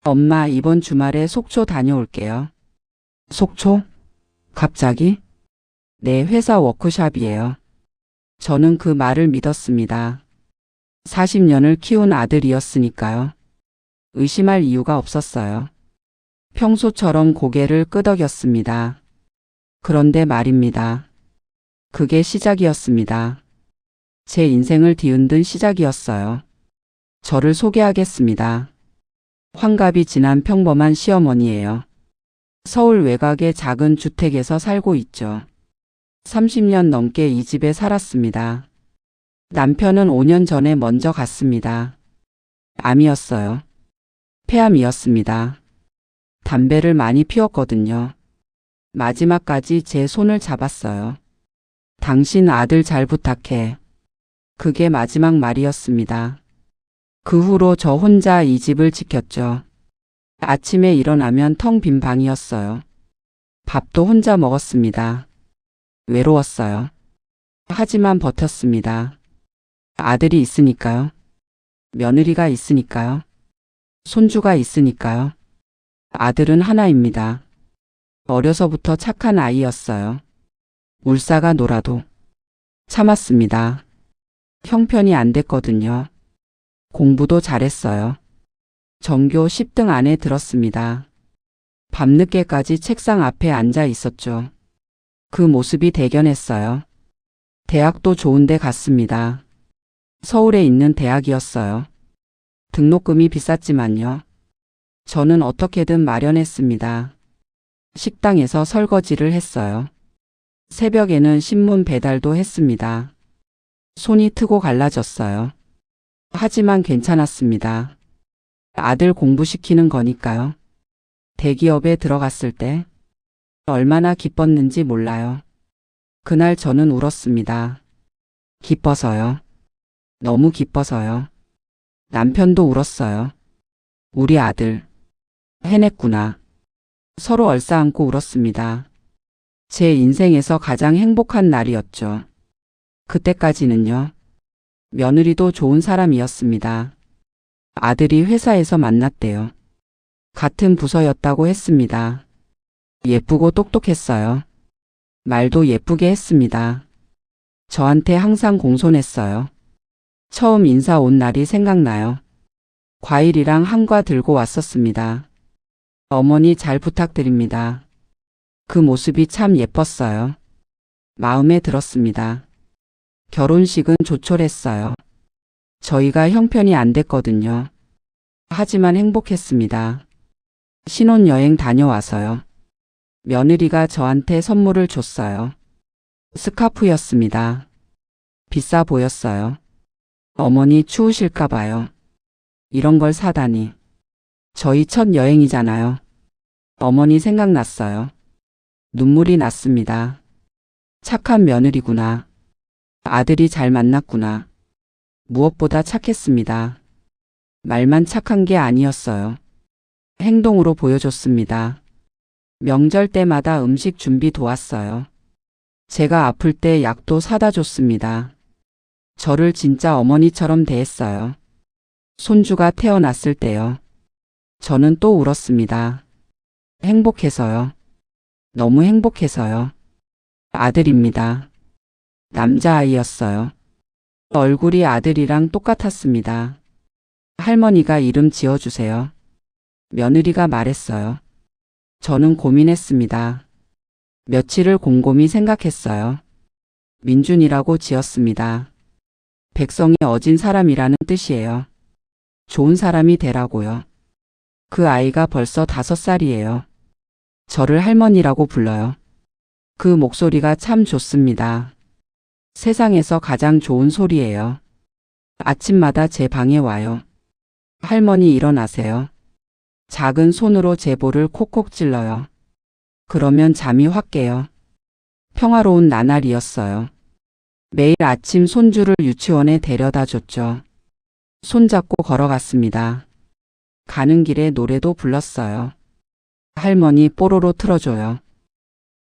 엄마, 이번 주말에 속초 다녀올게요. 속초? 갑자기? 네, 회사 워크숍이에요. 저는 그 말을 믿었습니다. 40년을 키운 아들이었으니까요. 의심할 이유가 없었어요. 평소처럼 고개를 끄덕였습니다. 그런데 말입니다. 그게 시작이었습니다. 제 인생을 뒤흔든 시작이었어요. 저를 소개하겠습니다. 환갑이 지난 평범한 시어머니예요. 서울 외곽의 작은 주택에서 살고 있죠. 30년 넘게 이 집에 살았습니다. 남편은 5년 전에 먼저 갔습니다. 암이었어요. 폐암이었습니다. 담배를 많이 피웠거든요. 마지막까지 제 손을 잡았어요. 당신 아들 잘 부탁해. 그게 마지막 말이었습니다. 그 후로 저 혼자 이 집을 지켰죠. 아침에 일어나면 텅 빈 방이었어요. 밥도 혼자 먹었습니다. 외로웠어요. 하지만 버텼습니다. 아들이 있으니까요. 며느리가 있으니까요. 손주가 있으니까요. 아들은 하나입니다. 어려서부터 착한 아이였어요. 울사가 놀아도 참았습니다. 형편이 안 됐거든요. 공부도 잘했어요. 전교 10등 안에 들었습니다. 밤늦게까지 책상 앞에 앉아 있었죠. 그 모습이 대견했어요. 대학도 좋은 데 갔습니다. 서울에 있는 대학이었어요. 등록금이 비쌌지만요. 저는 어떻게든 마련했습니다. 식당에서 설거지를 했어요. 새벽에는 신문 배달도 했습니다. 손이 트고 갈라졌어요. 하지만 괜찮았습니다. 아들 공부시키는 거니까요. 대기업에 들어갔을 때 얼마나 기뻤는지 몰라요. 그날 저는 울었습니다. 기뻐서요. 너무 기뻐서요. 남편도 울었어요. 우리 아들 해냈구나. 서로 얼싸안고 울었습니다. 제 인생에서 가장 행복한 날이었죠. 그때까지는요. 며느리도 좋은 사람이었습니다. 아들이 회사에서 만났대요. 같은 부서였다고 했습니다. 예쁘고 똑똑했어요. 말도 예쁘게 했습니다. 저한테 항상 공손했어요. 처음 인사 온 날이 생각나요. 과일이랑 한과 들고 왔었습니다. 어머니 잘 부탁드립니다. 그 모습이 참 예뻤어요. 마음에 들었습니다. 결혼식은 조촐했어요. 저희가 형편이 안 됐거든요. 하지만 행복했습니다. 신혼여행 다녀와서요. 며느리가 저한테 선물을 줬어요. 스카프였습니다. 비싸 보였어요. 어머니 추우실까 봐요. 이런 걸 사다니. 저희 첫 여행이잖아요. 어머니 생각났어요. 눈물이 났습니다. 착한 며느리구나. 아들이 잘 만났구나. 무엇보다 착했습니다. 말만 착한 게 아니었어요. 행동으로 보여줬습니다. 명절 때마다 음식 준비 도왔어요. 제가 아플 때 약도 사다 줬습니다. 저를 진짜 어머니처럼 대했어요. 손주가 태어났을 때요. 저는 또 울었습니다. 행복해서요. 너무 행복해서요. 아들입니다. 남자아이였어요. 얼굴이 아들이랑 똑같았습니다. 할머니가 이름 지어주세요. 며느리가 말했어요. 저는 고민했습니다. 며칠을 곰곰이 생각했어요. 민준이라고 지었습니다. 백성이 어진 사람이라는 뜻이에요. 좋은 사람이 되라고요. 그 아이가 벌써 5살이에요. 저를 할머니라고 불러요. 그 목소리가 참 좋습니다. 세상에서 가장 좋은 소리예요. 아침마다 제 방에 와요. 할머니 일어나세요. 작은 손으로 제 볼을 콕콕 찔러요. 그러면 잠이 확 깨요. 평화로운 나날이었어요. 매일 아침 손주를 유치원에 데려다 줬죠. 손잡고 걸어갔습니다. 가는 길에 노래도 불렀어요. 할머니 뽀로로 틀어줘요.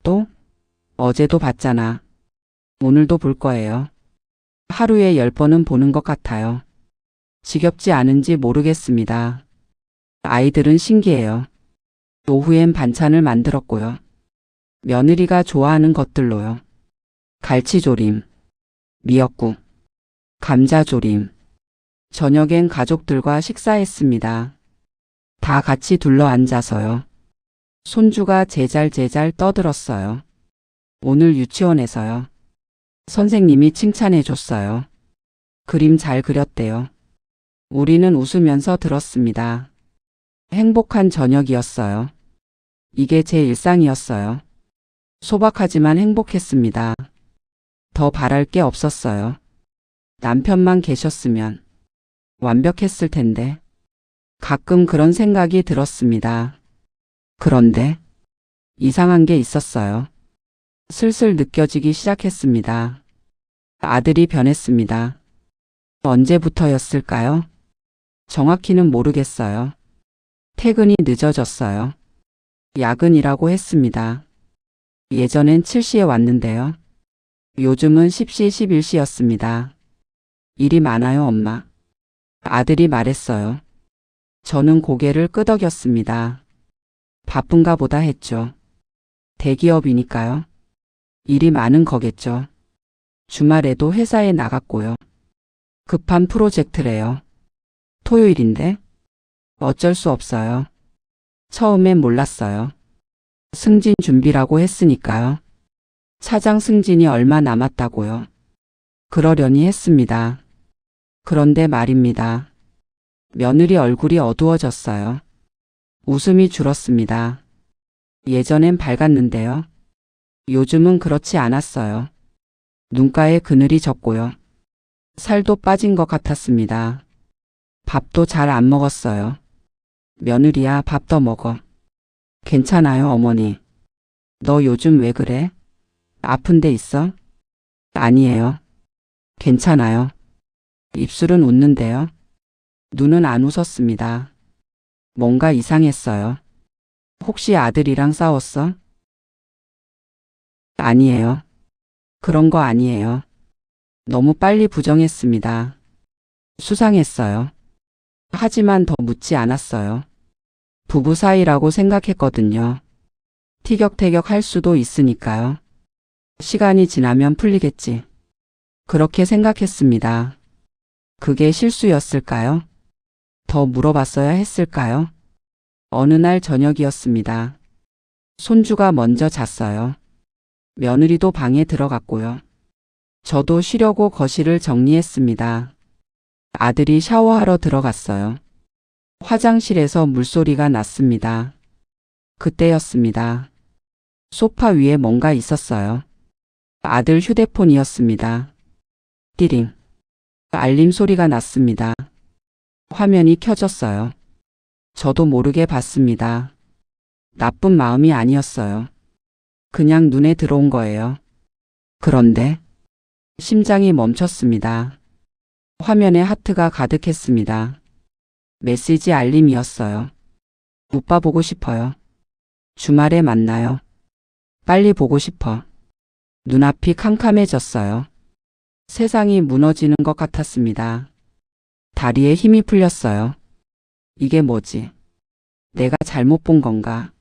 또? 어제도 봤잖아. 오늘도 볼 거예요. 하루에 10번은 보는 것 같아요. 지겹지 않은지 모르겠습니다. 아이들은 신기해요. 오후엔 반찬을 만들었고요. 며느리가 좋아하는 것들로요. 갈치조림, 미역국, 감자조림. 저녁엔 가족들과 식사했습니다. 다 같이 둘러 앉아서요. 손주가 제잘제잘 떠들었어요. 오늘 유치원에서요. 선생님이 칭찬해 줬어요. 그림 잘 그렸대요. 우리는 웃으면서 들었습니다. 행복한 저녁이었어요. 이게 제 일상이었어요. 소박하지만 행복했습니다. 더 바랄 게 없었어요. 남편만 계셨으면 완벽했을 텐데. 가끔 그런 생각이 들었습니다. 그런데 이상한 게 있었어요. 슬슬 느껴지기 시작했습니다. 아들이 변했습니다. 언제부터였을까요? 정확히는 모르겠어요. 퇴근이 늦어졌어요. 야근이라고 했습니다. 예전엔 7시에 왔는데요. 요즘은 10시, 11시였습니다. 일이 많아요, 엄마. 아들이 말했어요. 저는 고개를 끄덕였습니다. 바쁜가 보다 했죠. 대기업이니까요. 일이 많은 거겠죠. 주말에도 회사에 나갔고요. 급한 프로젝트래요. 토요일인데? 어쩔 수 없어요. 처음엔 몰랐어요. 승진 준비라고 했으니까요. 차장 승진이 얼마 남았다고요. 그러려니 했습니다. 그런데 말입니다. 며느리 얼굴이 어두워졌어요. 웃음이 줄었습니다. 예전엔 밝았는데요. 요즘은 그렇지 않았어요. 눈가에 그늘이 졌고요. 살도 빠진 것 같았습니다. 밥도 잘 안 먹었어요. 며느리야, 밥 더 먹어. 괜찮아요, 어머니. 너 요즘 왜 그래? 아픈 데 있어? 아니에요. 괜찮아요. 입술은 웃는데요. 눈은 안 웃었습니다. 뭔가 이상했어요. 혹시 아들이랑 싸웠어? 아니에요. 그런 거 아니에요. 너무 빨리 부정했습니다. 수상했어요. 하지만 더 묻지 않았어요. 부부 사이라고 생각했거든요. 티격태격 할 수도 있으니까요. 시간이 지나면 풀리겠지. 그렇게 생각했습니다. 그게 실수였을까요? 더 물어봤어야 했을까요? 어느 날 저녁이었습니다. 손주가 먼저 잤어요. 며느리도 방에 들어갔고요. 저도 쉬려고 거실을 정리했습니다. 아들이 샤워하러 들어갔어요. 화장실에서 물소리가 났습니다. 그때였습니다. 소파 위에 뭔가 있었어요. 아들 휴대폰이었습니다. 띠링. 알림 소리가 났습니다. 화면이 켜졌어요. 저도 모르게 봤습니다. 나쁜 마음이 아니었어요. 그냥 눈에 들어온 거예요. 그런데 심장이 멈췄습니다. 화면에 하트가 가득했습니다. 메시지 알림이었어요. 오빠 보고 싶어요. 주말에 만나요. 빨리 보고 싶어. 눈앞이 캄캄해졌어요. 세상이 무너지는 것 같았습니다. 다리에 힘이 풀렸어요. 이게 뭐지? 내가 잘못 본 건가?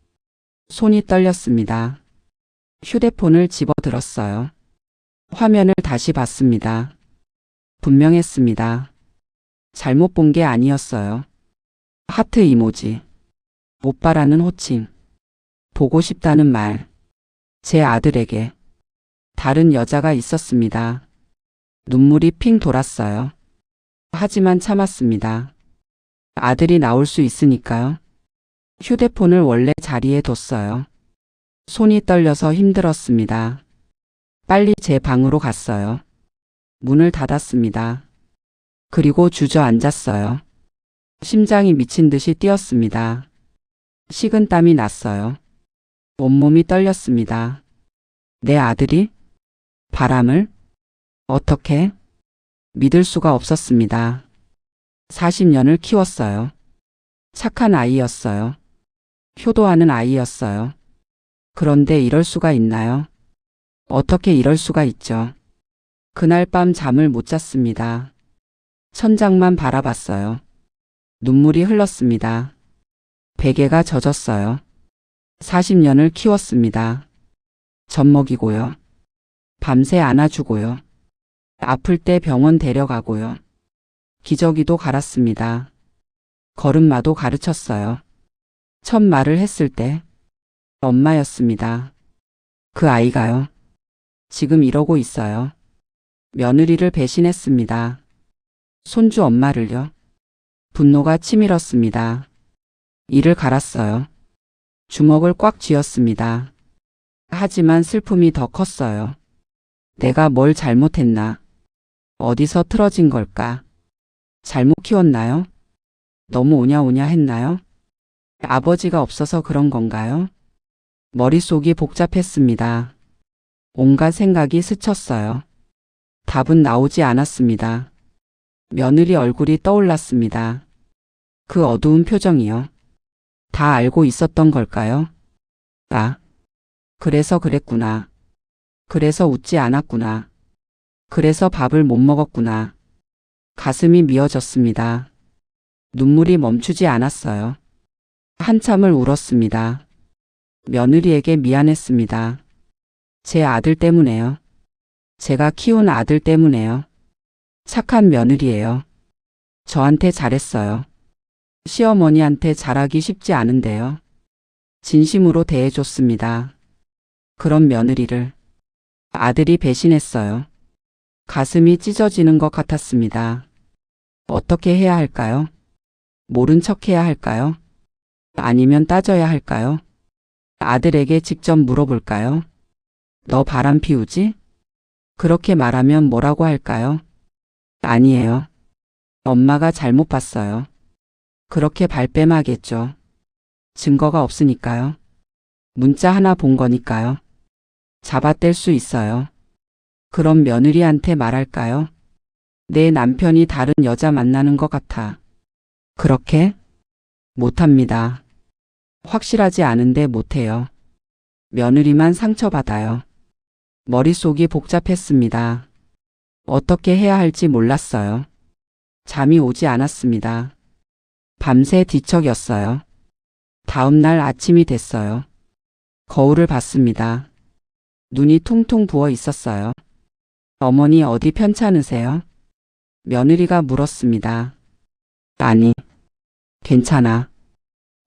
손이 떨렸습니다. 휴대폰을 집어들었어요. 화면을 다시 봤습니다. 분명했습니다. 잘못 본 게 아니었어요. 하트 이모지. 오빠라는 호칭. 보고 싶다는 말. 제 아들에게 다른 여자가 있었습니다. 눈물이 핑 돌았어요. 하지만 참았습니다. 아들이 나올 수 있으니까요. 휴대폰을 원래 자리에 뒀어요. 손이 떨려서 힘들었습니다. 빨리 제 방으로 갔어요. 문을 닫았습니다. 그리고 주저앉았어요. 심장이 미친 듯이 뛰었습니다. 식은땀이 났어요. 온몸이 떨렸습니다. 내 아들이? 바람을? 어떻게? 믿을 수가 없었습니다. 40년을 키웠어요. 착한 아이였어요. 효도하는 아이였어요. 그런데 이럴 수가 있나요? 어떻게 이럴 수가 있죠? 그날 밤 잠을 못 잤습니다. 1 0 0 0 만 바라봤어요. 눈물이 흘렀습니다. '내 아들이? 바람을? 어떻게? 믿을 수가 없었습니다. 40년을 키웠어요. 착한 아이였어요. 효도하는 아이였어요. 그런데 이럴 수가 있나요? 어떻게 이럴 수가 있죠? 그날 밤 잠을 못 잤습니다. 1 0 0 0만 바라봤어요. 눈물이 흘렀습니다. 베개가 젖었어요. 40년을 키웠습니다. 젖 먹이고요. 밤새 안아주고요. 아플 때 병원 데려가고요. 기저귀도 갈았습니다. 걸음마도 가르쳤어요. 첫 말을 했을 때 엄마였습니다. 그 아이가요. 지금 이러고 있어요. 며느리를 배신했습니다. 손주 엄마를요. 분노가 치밀었습니다. 이를 갈았어요. 주먹을 꽉 쥐었습니다. 하지만 슬픔이 더 컸어요. 내가 뭘 잘못했나? 어디서 틀어진 걸까? 잘못 키웠나요? 너무 오냐오냐 했나요? 아버지가 없어서 그런 건가요? 머릿속이 복잡했습니다. 온갖 생각이 스쳤어요. 답은 나오지 않았습니다. 며느리 얼굴이 떠올랐습니다. 그 어두운 표정이요. 다 알고 있었던 걸까요? 아, 그래서 그랬구나. 그래서 웃지 않았구나. 그래서 밥을 못 먹었구나. 가슴이 미어졌습니다. 눈물이 멈추지 않았어요. 한참을 울었습니다. 며느리에게 미안했습니다. 제 아들 때문에요. 제가 키운 아들 때문에요. 착한 며느리예요. 저한테 잘했어요. 시어머니한테 잘하기 쉽지 않은데요. 진심으로 대해줬습니다. 그런 며느리를 아들이 배신했어요. 가슴이 찢어지는 것 같았습니다. 어떻게 해야 할까요? 모른 척 해야 할까요? 아니면 따져야 할까요? 아들에게 직접 물어볼까요? 너 바람 피우지? 그렇게 말하면 뭐라고 할까요? 아니에요. 엄마가 잘못 봤어요. 그렇게 발뺌하겠죠. 증거가 없으니까요. 문자 하나 본 거니까요. 잡아뗄 수 있어요. 그럼 며느리한테 말할까요? 내 남편이 다른 여자 만나는 것 같아. 그렇게? 못합니다. 확실하지 않은데 못해요. 며느리만 상처받아요. 머릿속이 복잡했습니다. 어떻게 해야 할지 몰랐어요. 잠이 오지 않았습니다. 밤새 뒤척였어요. 다음 날 아침이 됐어요. 거울을 봤습니다. 눈이 퉁퉁 부어 있었어요. 어머니 어디 편찮으세요? 며느리가 물었습니다. 아니, 괜찮아.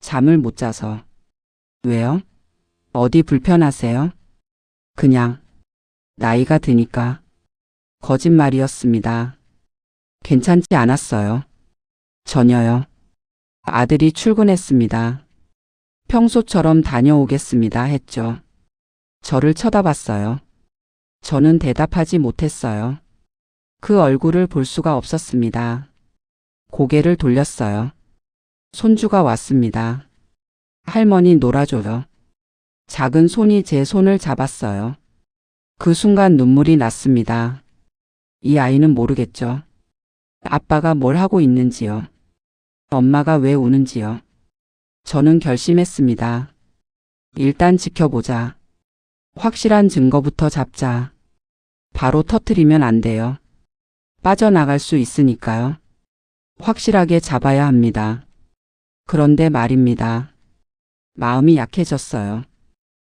잠을 못 자서. 왜요? 어디 불편하세요? 그냥 나이가 드니까. 거짓말이었습니다. 괜찮지 않았어요. 전혀요. 아들이 출근했습니다. 평소처럼 다녀오겠습니다 했죠. 저를 쳐다봤어요. 저는 대답하지 못했어요. 그 얼굴을 볼 수가 없었습니다. 고개를 돌렸어요. 손주가 왔습니다. 할머니 놀아줘요. 작은 손이 제 손을 잡았어요. 그 순간 눈물이 났습니다. 이 아이는 모르겠죠. 아빠가 뭘 하고 있는지요. 엄마가 왜 우는지요. 저는 결심했습니다. 일단 지켜보자. 확실한 증거부터 잡자. 바로 터뜨리면 안 돼요. 빠져나갈 수 있으니까요. 확실하게 잡아야 합니다. 그런데 말입니다. 마음이 약해졌어요.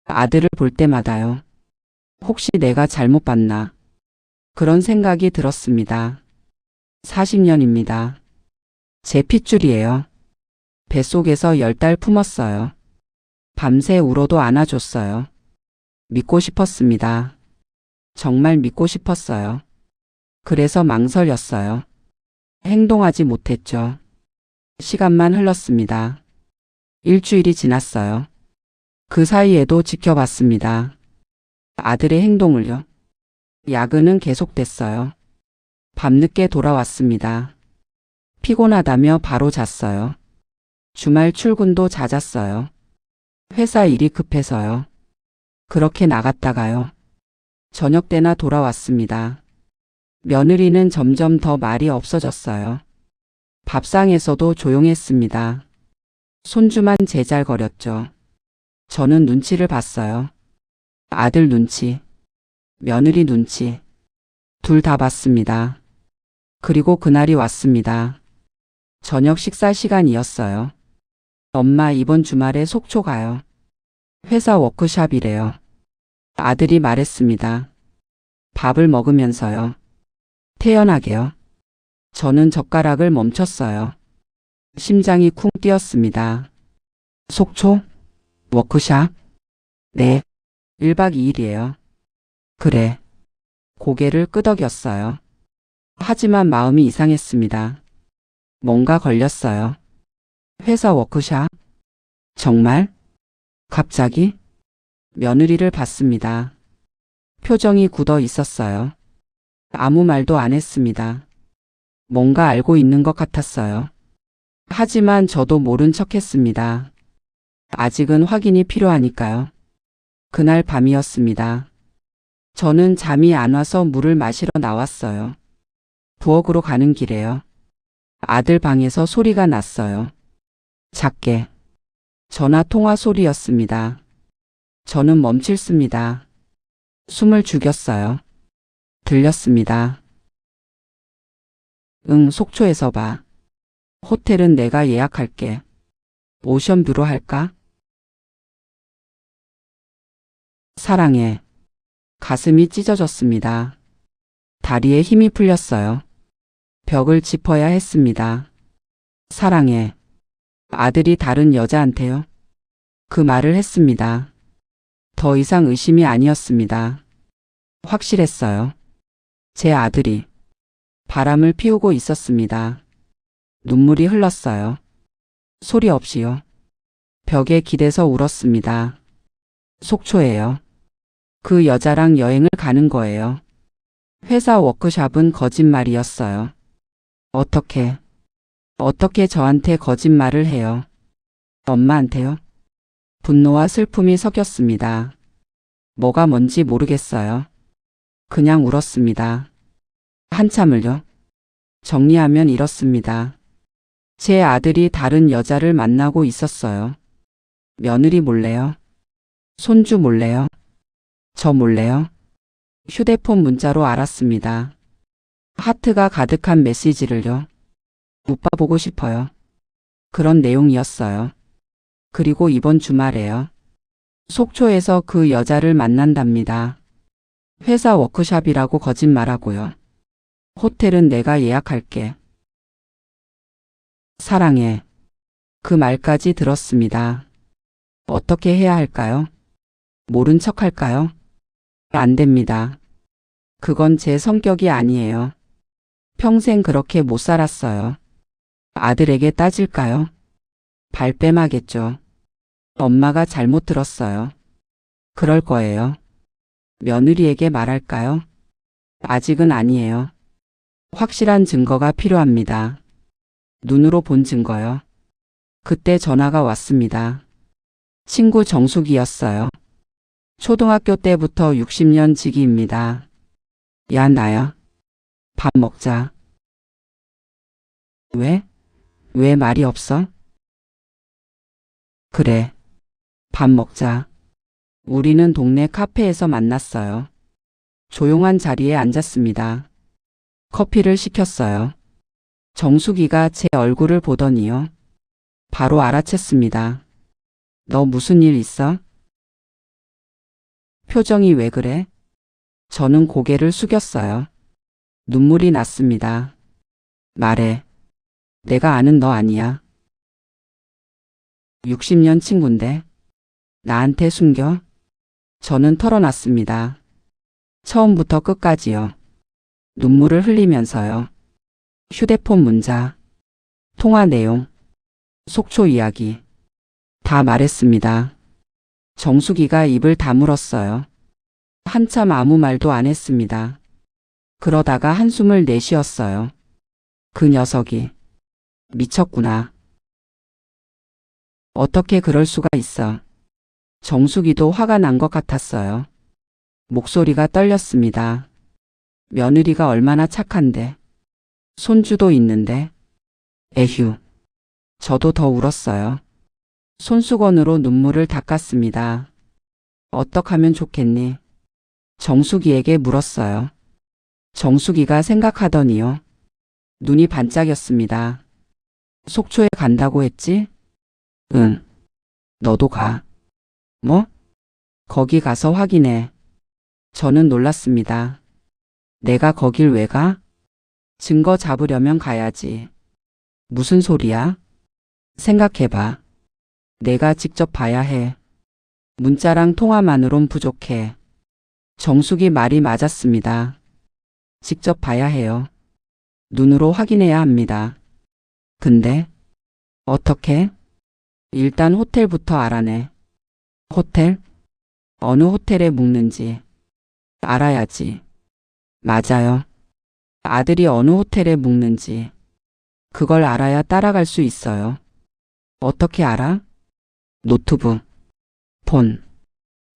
아들을 볼 때마다요. 혹시 내가 잘못 봤나? 그런 생각이 들었습니다. 40년입니다. 제 핏줄이에요. 뱃속에서 10달 품었어요. 밤새 울어도 안아줬어요. 믿고 싶었습니다. 정말 믿고 싶었어요. 그래서 망설였어요. 행동하지 못했죠. 시간만 흘렀습니다. 일주일이 지났어요. 그 사이에도 지켜봤습니다. 아들의 행동을요. 야근은 계속됐어요. 밤늦게 돌아왔습니다. 피곤하다며 바로 잤어요. 주말 출근도 잦았어요. 회사 일이 급해서요. 그렇게 나갔다가요. 저녁 때나 돌아왔습니다. 며느리는 점점 더 말이 없어졌어요. 밥상에서도 조용했습니다. 손주만 제잘거렸죠. 저는 눈치를 봤어요. 아들 눈치, 며느리 눈치, 둘 다 봤습니다. 그리고 그날이 왔습니다. 저녁 식사 시간이었어요. 엄마 이번 주말에 속초 가요. 회사 워크샵이래요. 아들이 말했습니다. 밥을 먹으면서요. 태연하게요. 저는 젓가락을 멈췄어요. 심장이 쿵 뛰었습니다. 속초? 워크샵? 네. 1박 2일이에요. 그래. 고개를 끄덕였어요. 하지만 마음이 이상했습니다. 뭔가 걸렸어요. 회사 워크샵? 정말? 갑자기? 며느리를 봤습니다. 표정이 굳어 있었어요. 아무 말도 안 했습니다. 뭔가 알고 있는 것 같았어요. 하지만 저도 모른 척 했습니다. 아직은 확인이 필요하니까요. 그날 밤이었습니다. 저는 잠이 안 와서 물을 마시러 나왔어요. 부엌으로 가는 길에요. 아들 방에서 소리가 났어요. 작게. 전화 통화 소리였습니다. 저는 멈췄습니다. 숨을 죽였어요. 들렸습니다. 응, 속초에서 봐. 호텔은 내가 예약할게. 오션뷰로 할까? 사랑해. 가슴이 찢어졌습니다. 다리에 힘이 풀렸어요. 벽을 짚어야 했습니다. 사랑해. 아들이 다른 여자한테요? 그 말을 했습니다. 더 이상 의심이 아니었습니다. 확실했어요. 제 아들이 바람을 피우고 있었습니다. 눈물이 흘렀어요. 소리 없이요. 벽에 기대서 울었습니다. 속초예요. 그 여자랑 여행을 가는 거예요. 회사 워크샵은 거짓말이었어요. 어떻게 저한테 거짓말을 해요? 엄마한테요? 분노와 슬픔이 섞였습니다. 뭐가 뭔지 모르겠어요. 그냥 울었습니다. 한참을요. 정리하면 이렇습니다. 제 아들이 다른 여자를 만나고 있었어요. 며느리 몰래요. 손주 몰래요. 저 몰래요. 휴대폰 문자로 알았습니다. 하트가 가득한 메시지를요. 오빠 보고 싶어요. 그런 내용이었어요. 그리고 이번 주말에요. 속초에서 그 여자를 만난답니다. 회사 워크샵이라고 거짓말하고요. 호텔은 내가 예약할게. 사랑해. 그 말까지 들었습니다. 어떻게 해야 할까요? 모른 척 할까요? 안 됩니다. 그건 제 성격이 아니에요. 평생 그렇게 못 살았어요. 아들에게 따질까요? 발뺌하겠죠. 엄마가 잘못 들었어요. 그럴 거예요. 며느리에게 말할까요? 아직은 아니에요. 확실한 증거가 필요합니다. 눈으로 본 증거요. 그때 전화가 왔습니다. 친구 정숙이었어요. 초등학교 때부터 60년 지기입니다. 야, 나야. 밥 먹자. 왜 말이 없어? 그래. 밥 먹자. 우리는 동네 카페에서 만났어요. 조용한 자리에 앉았습니다. 커피를 시켰어요. 정숙이가 제 얼굴을 보더니요. 바로 알아챘습니다. 너 무슨 일 있어? 표정이 왜 그래? 저는 고개를 숙였어요. 눈물이 났습니다. 말해. 내가 아는 너 아니야. 60년 친구인데 나한테 숨겨? 저는 털어놨습니다. 처음부터 끝까지요. 눈물을 흘리면서요. 휴대폰 문자, 통화 내용, 속초 이야기 다 말했습니다. 정숙이가 입을 다물었어요. 한참 아무 말도 안 했습니다. 그러다가 한숨을 내쉬었어요. 그 녀석이 미쳤구나. 어떻게 그럴 수가 있어. 정숙이도 화가 난 것 같았어요. 목소리가 떨렸습니다. 며느리가 얼마나 착한데. 손주도 있는데. 에휴. 저도 더 울었어요. 손수건으로 눈물을 닦았습니다. 어떡하면 좋겠니? 정숙이에게 물었어요. 정숙이가 생각하더니요. 눈이 반짝였습니다. 속초에 간다고 했지? 응. 너도 가. 뭐? 거기 가서 확인해. 저는 놀랐습니다. 내가 거길 왜 가? 증거 잡으려면 가야지. 무슨 소리야? 생각해봐. 내가 직접 봐야 해. 문자랑 통화만으론 부족해. 정숙이 말이 맞았습니다. 직접 봐야 해요. 눈으로 확인해야 합니다. 근데 어떻게? 일단 호텔부터 알아내. 호텔? 어느 호텔에 묵는지 알아야지. 맞아요. 아들이 어느 호텔에 묵는지 그걸 알아야 따라갈 수 있어요. 어떻게 알아? 노트북, 폰,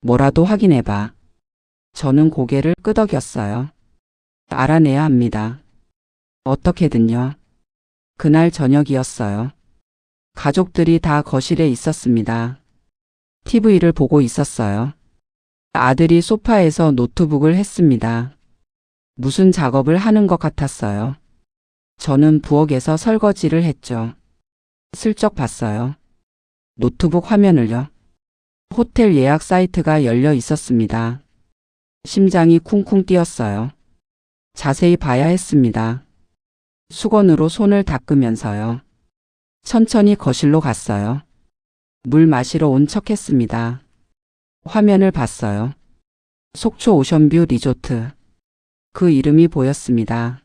뭐라도 확인해봐. 저는 고개를 끄덕였어요. 알아내야 합니다. 어떻게든요. 그날 저녁이었어요. 가족들이 다 거실에 있었습니다. TV를 보고 있었어요. 아들이 소파에서 노트북을 했습니다. 무슨 작업을 하는 것 같았어요. 저는 부엌에서 설거지를 했죠. 슬쩍 봤어요. 노트북 화면을요. 호텔 예약 사이트가 열려 있었습니다. 심장이 쿵쿵 뛰었어요. 자세히 봐야 했습니다. 수건으로 손을 닦으면서요. 천천히 거실로 갔어요. 물 마시러 온 척했습니다. 화면을 봤어요. 속초 오션뷰 리조트. 그 이름이 보였습니다.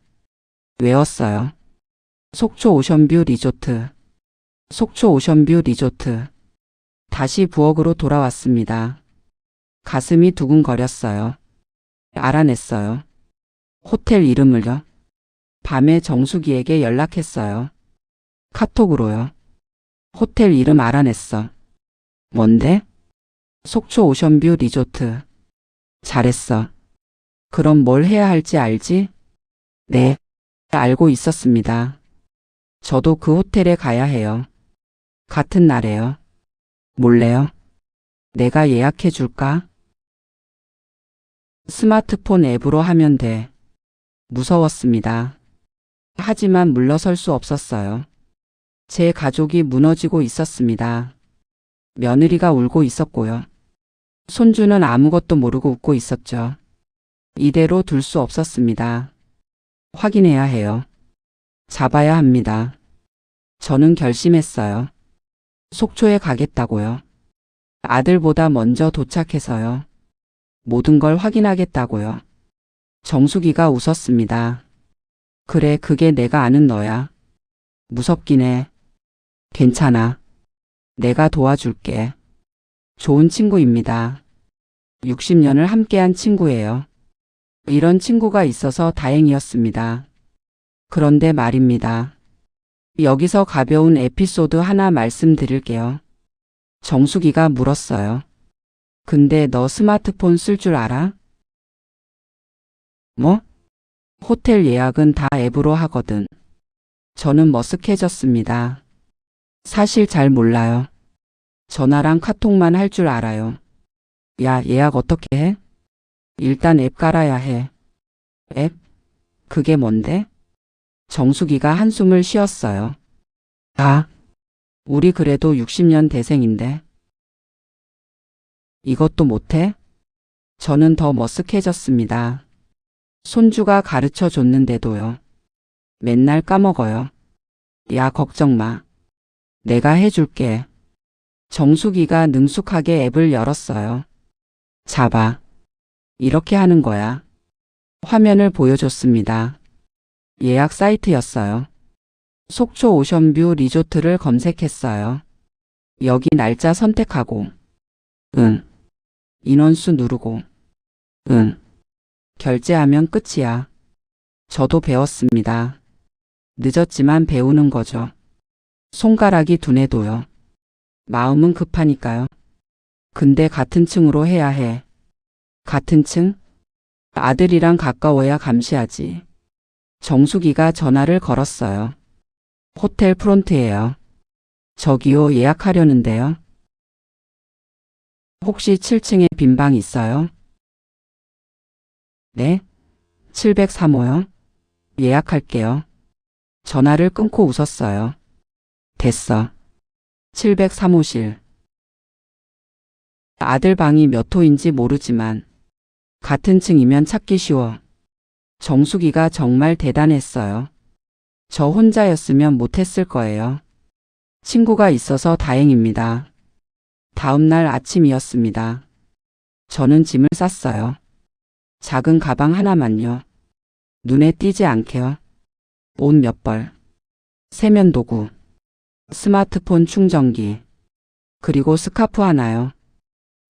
외웠어요. 속초 오션뷰 리조트. 속초 오션뷰 리조트. 다시 부엌으로 돌아왔습니다. 가슴이 두근거렸어요. 알아냈어요. 호텔 이름을요. 밤에 정수기에게 연락했어요. 카톡으로요. 호텔 이름 알아냈어. 뭔데? 속초 오션뷰 리조트. 잘했어. 그럼 뭘 해야 할지 알지? 네, 알고 있었습니다. 저도 그 호텔에 가야 해요. 같은 날에요. 몰래요? 내가 예약해 줄까? 스마트폰 앱으로 하면 돼. 무서웠습니다. 하지만 물러설 수 없었어요. 제 가족이 무너지고 있었습니다. 며느리가 울고 있었고요. 손주는 아무것도 모르고 웃고 있었죠. 이대로 둘 수 없었습니다. 확인해야 해요. 잡아야 합니다. 저는 결심했어요. 속초에 가겠다고요. 아들보다 먼저 도착해서요. 모든 걸 확인하겠다고요. 정수기가 웃었습니다. 그래, 그게 내가 아는 너야. 무섭긴 해. 괜찮아. 내가 도와줄게. 좋은 친구입니다. 60년을 함께한 친구예요. 이런 친구가 있어서 다행이었습니다. 그런데 말입니다. 여기서 가벼운 에피소드 하나 말씀드릴게요. 정수기가 물었어요. 근데 너 스마트폰 쓸 줄 알아? 뭐? 호텔 예약은 다 앱으로 하거든. 저는 머쓱해졌습니다. 사실 잘 몰라요. 전화랑 카톡만 할 줄 알아요. 야, 예약 어떻게 해? 일단 앱 깔아야 해. 앱? 그게 뭔데? 정수기가 한숨을 쉬었어요. 아, 우리 그래도 60년 대생인데. 이것도 못해? 저는 더 머쓱해졌습니다. 손주가 가르쳐 줬는데도요. 맨날 까먹어요. 야, 걱정 마. 내가 해줄게. 정수기가 능숙하게 앱을 열었어요. 잡아. 이렇게 하는 거야. 화면을 보여줬습니다. 예약 사이트였어요. 속초 오션뷰 리조트를 검색했어요. 여기 날짜 선택하고. 응. 인원수 누르고. 응. 결제하면 끝이야. 저도 배웠습니다. 늦었지만 배우는 거죠. 손가락이 둔해도요. 마음은 급하니까요. 근데 같은 층으로 해야 해. 같은 층? 아들이랑 가까워야 감시하지. 정수기가 전화를 걸었어요. 호텔 프론트예요. 저기요, 예약하려는데요. 혹시 7층에 빈 방 있어요? 네? 703호요? 예약할게요. 전화를 끊고 웃었어요. 됐어. 703호실. 아들 방이 몇 호인지 모르지만 같은 층이면 찾기 쉬워. 정수기가 정말 대단했어요. 저 혼자였으면 못했을 거예요. 친구가 있어서 다행입니다. 다음 날 아침이었습니다. 저는 짐을 쌌어요. 작은 가방 하나만요. 눈에 띄지 않게요. 옷 몇 벌, 세면도구, 스마트폰 충전기, 그리고 스카프 하나요.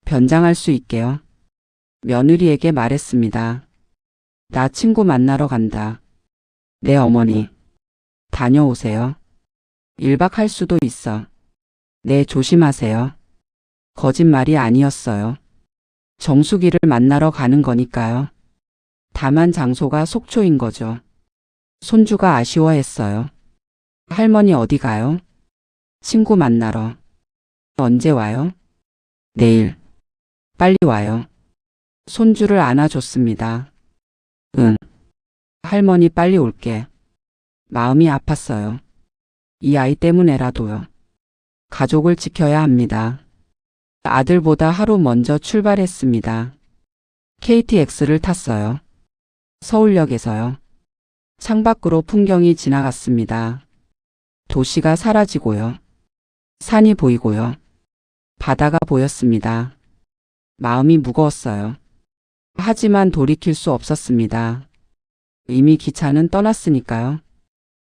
변장할 수 있게요. 며느리에게 말했습니다. 나 친구 만나러 간다. 네 어머니. 다녀오세요. 1박 할 수도 있어. 네 조심하세요. 거짓말이 아니었어요. 정수기를 만나러 가는 거니까요. 다만 장소가 속초인 거죠. 손주가 아쉬워했어요. 할머니 어디 가요? 친구 만나러. 언제 와요? 내일. 빨리 와요. 손주를 안아줬습니다. 응. 할머니 빨리 올게. 마음이 아팠어요. 이 아이 때문에라도요. 가족을 지켜야 합니다. 아들보다 하루 먼저 출발했습니다. KTX를 탔어요. 서울역에서요. 창밖으로 풍경이 지나갔습니다. 도시가 사라지고요. 산이 보이고요. 바다가 보였습니다. 마음이 무거웠어요. 하지만 돌이킬 수 없었습니다. 이미 기차는 떠났으니까요.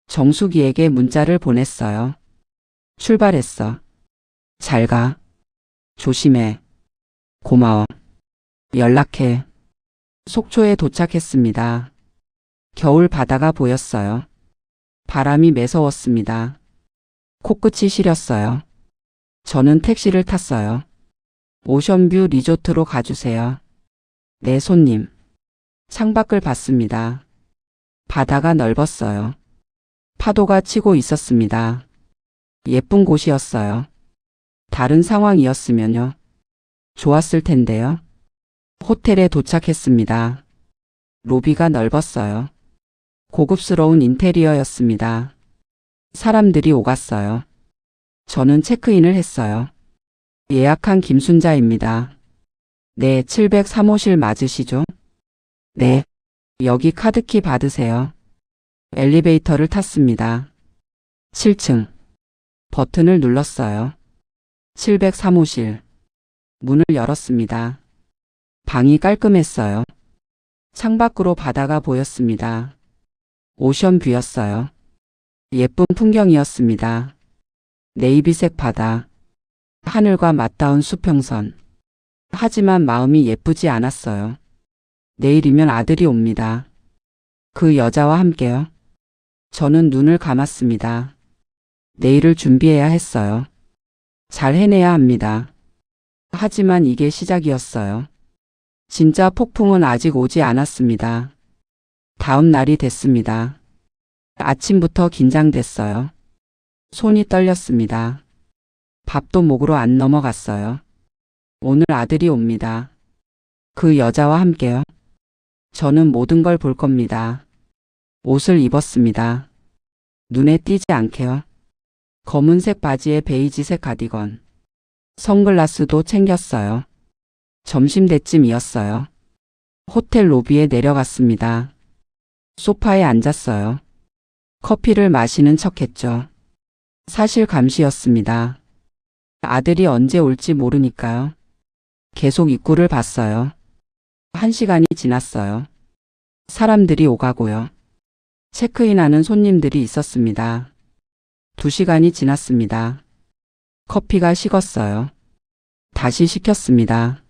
정수기에게 문자를 보냈어요. 출발했어. 잘 가. 조심해. 고마워. 연락해. 속초에 도착했습니다. 겨울 바다가 보였어요. 바람이 매서웠습니다. 코끝이 시렸어요. 저는 택시를 탔어요. 오션뷰 리조트로 가주세요. 네 손님. 창밖을 봤습니다. 바다가 넓었어요. 파도가 치고 있었습니다. 예쁜 곳이었어요. 다른 상황이었으면요. 좋았을 텐데요. 호텔에 도착했습니다. 로비가 넓었어요. 고급스러운 인테리어였습니다. 사람들이 오갔어요. 저는 체크인을 했어요. 예약한 김순자입니다. 네, 703호실 맞으시죠? 네. 여기 카드키 받으세요. 엘리베이터를 탔습니다. 7층. 버튼을 눌렀어요. 703호실. 문을 열었습니다. 방이 깔끔했어요. 창밖으로 바다가 보였습니다. 오션뷰였어요. 예쁜 풍경이었습니다. 네이비색 바다. 하늘과 맞닿은 수평선. 하지만 마음이 예쁘지 않았어요. 내일이면 아들이 옵니다. 그 여자와 함께요. 저는 눈을 감았습니다. 내일을 준비해야 했어요. 잘 해내야 합니다. 하지만 이게 시작이었어요. 진짜 폭풍은 아직 오지 않았습니다. 다음 날이 됐습니다. 아침부터 긴장됐어요. 손이 떨렸습니다. 밥도 목으로 안 넘어갔어요. 오늘 아들이 옵니다. 그 여자와 함께요. 저는 모든 걸 볼 겁니다. 옷을 입었습니다. 눈에 띄지 않게요. 검은색 바지에 베이지색 가디건. 선글라스도 챙겼어요. 점심때쯤이었어요. 호텔 로비에 내려갔습니다. 소파에 앉았어요. 커피를 마시는 척했죠. 사실 감시였습니다. 아들이 언제 올지 모르니까요. 계속 입구를 봤어요. 1시간이 지났어요. 사람들이 오가고요. 체크인하는 손님들이 있었습니다. 2시간이 지났습니다. 커피가 식었어요. 다시 시켰습니다.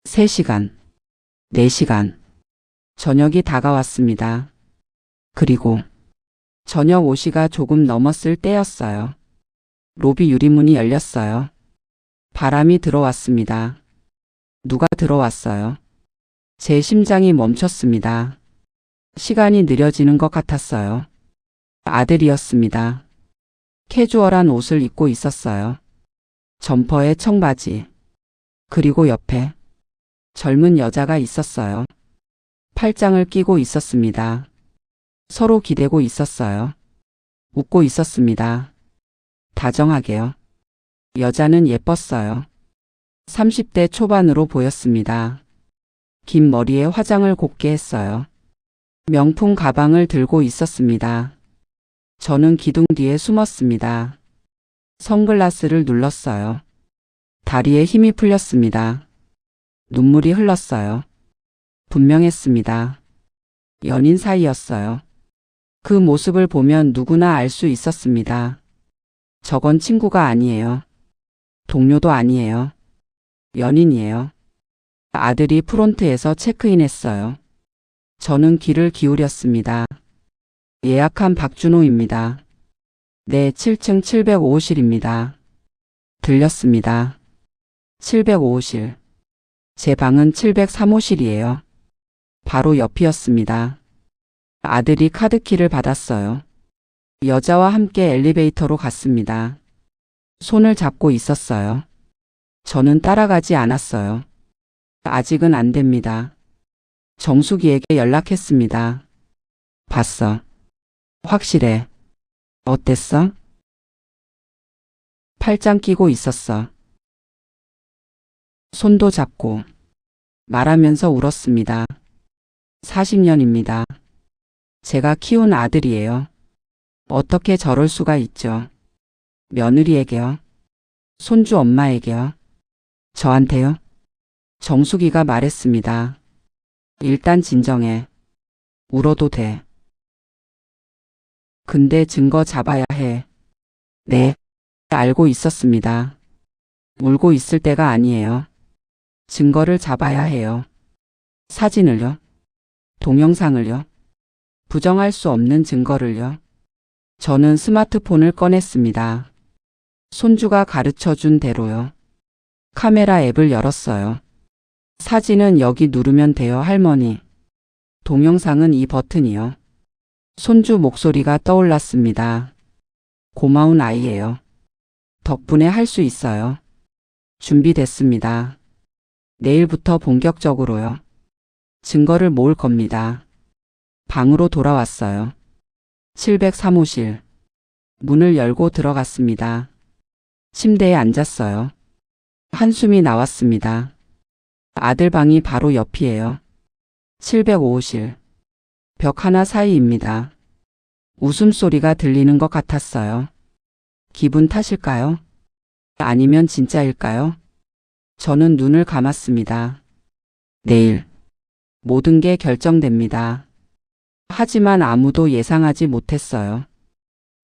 3시간, 4시간. 저녁이 다가왔습니다. 그리고 저녁 5시가 조금 넘었을 때였어요. 로비 유리문이 열렸어요. 바람이 들어왔습니다. 누가 들어왔어요? 제 심장이 멈췄습니다. 시간이 느려지는 것 같았어요. 아들이었습니다. 캐주얼한 옷을 입고 있었어요. 점퍼에 청바지. 그리고 옆에 젊은 여자가 있었어요. 팔짱을 끼고 있었습니다. 서로 기대고 있었어요. 웃고 있었습니다. 다정하게요. 여자는 예뻤어요. 30대 초반으로 보였습니다. 긴 머리에 화장을 곱게 했어요. 명품 가방을 들고 있었습니다. 저는 기둥 뒤에 숨었습니다. 선글라스를 눌렀어요. 다리에 힘이 풀렸습니다. 눈물이 흘렀어요. 분명했습니다. 연인 사이였어요. 그 모습을 보면 누구나 알 수 있었습니다. 저건 친구가 아니에요. 동료도 아니에요. 연인이에요. 아들이 프론트에서 체크인했어요. 저는 귀를 기울였습니다. 예약한 박준호입니다. 네, 7층 705실입니다. 들렸습니다. 705실. 제 방은 703호실이에요. 바로 옆이었습니다. 아들이 카드키를 받았어요. 여자와 함께 엘리베이터로 갔습니다. 손을 잡고 있었어요. 저는 따라가지 않았어요. 아직은 안 됩니다. 정수기에게 연락했습니다. 봤어. 확실해. 어땠어? 팔짱 끼고 있었어. 손도 잡고 말하면서 울었습니다. 40년입니다. 제가 키운 아들이에요. 어떻게 저럴 수가 있죠? 며느리에게요? 손주 엄마에게요? 저한테요? 정수기가 말했습니다. 일단 진정해. 울어도 돼. 근데 증거 잡아야 해. 네, 알고 있었습니다. 울고 있을 때가 아니에요. 증거를 잡아야 해요. 사진을요? 동영상을요? 부정할 수 없는 증거를요? 저는 스마트폰을 꺼냈습니다. 손주가 가르쳐준 대로요. 카메라 앱을 열었어요. 사진은 여기 누르면 돼요, 할머니. 동영상은 이 버튼이요. 손주 목소리가 떠올랐습니다. 고마운 아이예요. 덕분에 할 수 있어요. 준비됐습니다. 내일부터 본격적으로요. 증거를 모을 겁니다. 방으로 돌아왔어요. 703호실. 문을 열고 들어갔습니다. 침대에 앉았어요. 한숨이 나왔습니다. 아들 방이 바로 옆이에요. 705호실. 벽 하나 사이입니다. 웃음소리가 들리는 것 같았어요. 기분 탓일까요? 아니면 진짜일까요? 저는 눈을 감았습니다. 내일 모든 게 결정됩니다. 하지만 아무도 예상하지 못했어요.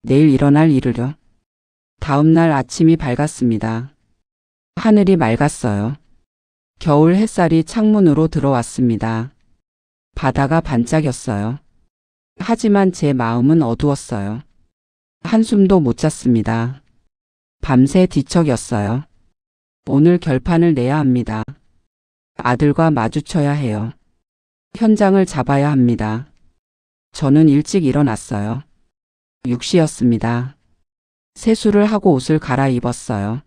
내일 일어날 일을요. 다음 날 아침이 밝았습니다. 하늘이 맑았어요. 겨울 햇살이 창문으로 들어왔습니다. 바다가 반짝였어요. 하지만 제 마음은 어두웠어요. 한숨도 못 잤습니다. 밤새 뒤척였어요. 오늘 결판을 내야 합니다. 아들과 마주쳐야 해요. 현장을 잡아야 합니다. 저는 일찍 일어났어요. 6시였습니다. 세수를 하고 옷을 갈아입었어요.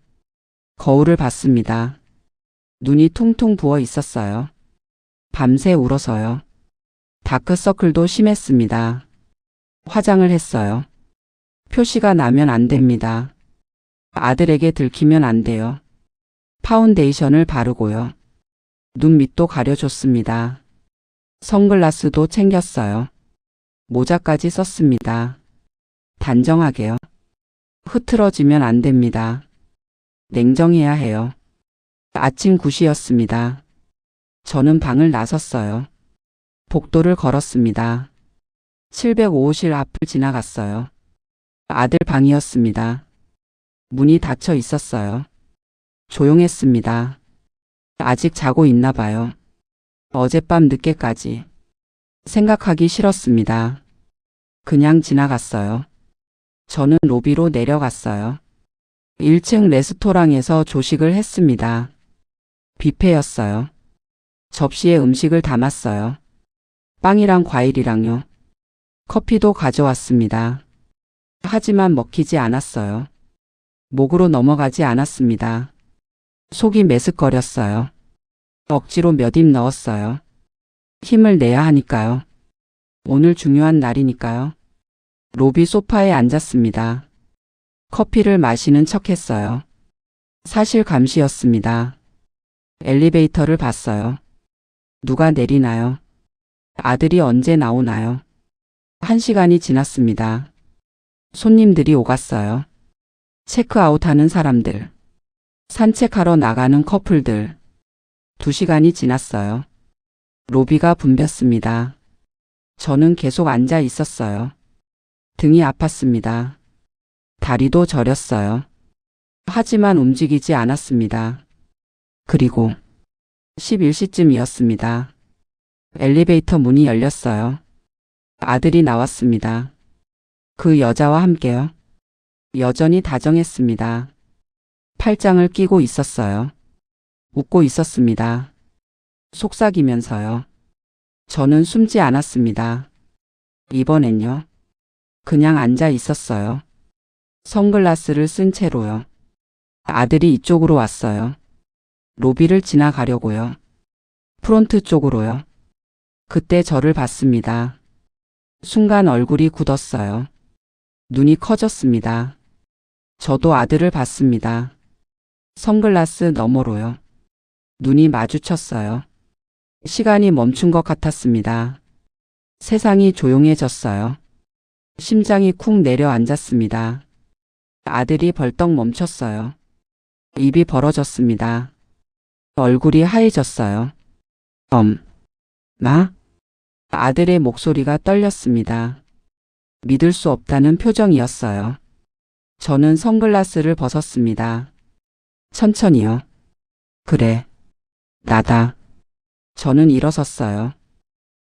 거울을 봤습니다. 눈이 퉁퉁 부어 있었어요. 밤새 울어서요. 다크서클도 심했습니다. 화장을 했어요. 표시가 나면 안 됩니다. 아들에게 들키면 안 돼요. 파운데이션을 바르고요. 눈 밑도 가려줬습니다. 선글라스도 챙겼어요. 모자까지 썼습니다. 단정하게요. 흐트러지면 안 됩니다. 냉정해야 해요. 아침 9시였습니다. 저는 방을 나섰어요. 복도를 걸었습니다. 705호실 앞을 지나갔어요. 아들 방이었습니다. 문이 닫혀 있었어요. 조용했습니다. 아직 자고 있나 봐요. 어젯밤 늦게까지. 생각하기 싫었습니다. 그냥 지나갔어요. 저는 로비로 내려갔어요. 1층 레스토랑에서 조식을 했습니다. 뷔페였어요. 접시에 음식을 담았어요. 빵이랑 과일이랑요. 커피도 가져왔습니다. 하지만 먹히지 않았어요. 목으로 넘어가지 않았습니다. 속이 메스꺼렸어요. 억지로 몇 입 넣었어요. 힘을 내야 하니까요. 오늘 중요한 날이니까요. 로비 소파에 앉았습니다. 커피를 마시는 척했어요. 사실 감시였습니다. 엘리베이터를 봤어요. 누가 내리나요? 아들이 언제 나오나요? 1시간이 지났습니다. 손님들이 오갔어요. 체크아웃하는 사람들. 산책하러 나가는 커플들. 2시간이 지났어요. 로비가 붐볐습니다. 저는 계속 앉아 있었어요. 등이 아팠습니다. 다리도 저렸어요. 하지만 움직이지 않았습니다. 그리고 11시쯤이었습니다. 엘리베이터 문이 열렸어요. 아들이 나왔습니다. 그 여자와 함께요. 여전히 다정했습니다. 팔짱을 끼고 있었어요. 웃고 있었습니다. 속삭이면서요. 저는 숨지 않았습니다. 이번엔요. 그냥 앉아 있었어요. 선글라스를 쓴 채로요. 아들이 이쪽으로 왔어요. 로비를 지나가려고요. 프론트 쪽으로요. 그때 저를 봤습니다. 순간 얼굴이 굳었어요. 눈이 커졌습니다. 저도 아들을 봤습니다. 선글라스 너머로요. 눈이 마주쳤어요. 시간이 멈춘 것 같았습니다. 세상이 조용해졌어요. 심장이 쿵 내려앉았습니다. 아들이 벌떡 멈췄어요. 입이 벌어졌습니다. 얼굴이 하얘졌어요. 엄마? 아들의 목소리가 떨렸습니다. 믿을 수 없다는 표정이었어요. 저는 선글라스를 벗었습니다. 천천히요. 그래. 나다. 저는 일어섰어요.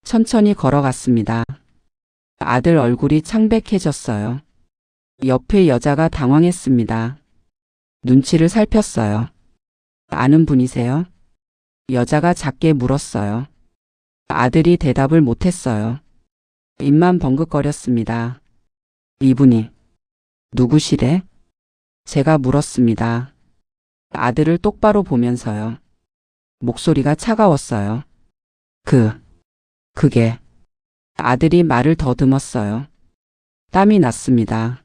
천천히 걸어갔습니다. 아들 얼굴이 창백해졌어요. 옆에 여자가 당황했습니다. 눈치를 살폈어요. 아는 분이세요? 여자가 작게 물었어요. 아들이 대답을 못했어요. 입만 벙긋거렸습니다. 이분이 누구시래? 제가 물었습니다. 아들을 똑바로 보면서요. 목소리가 차가웠어요. 그게. 아들이 말을 더듬었어요. 땀이 났습니다.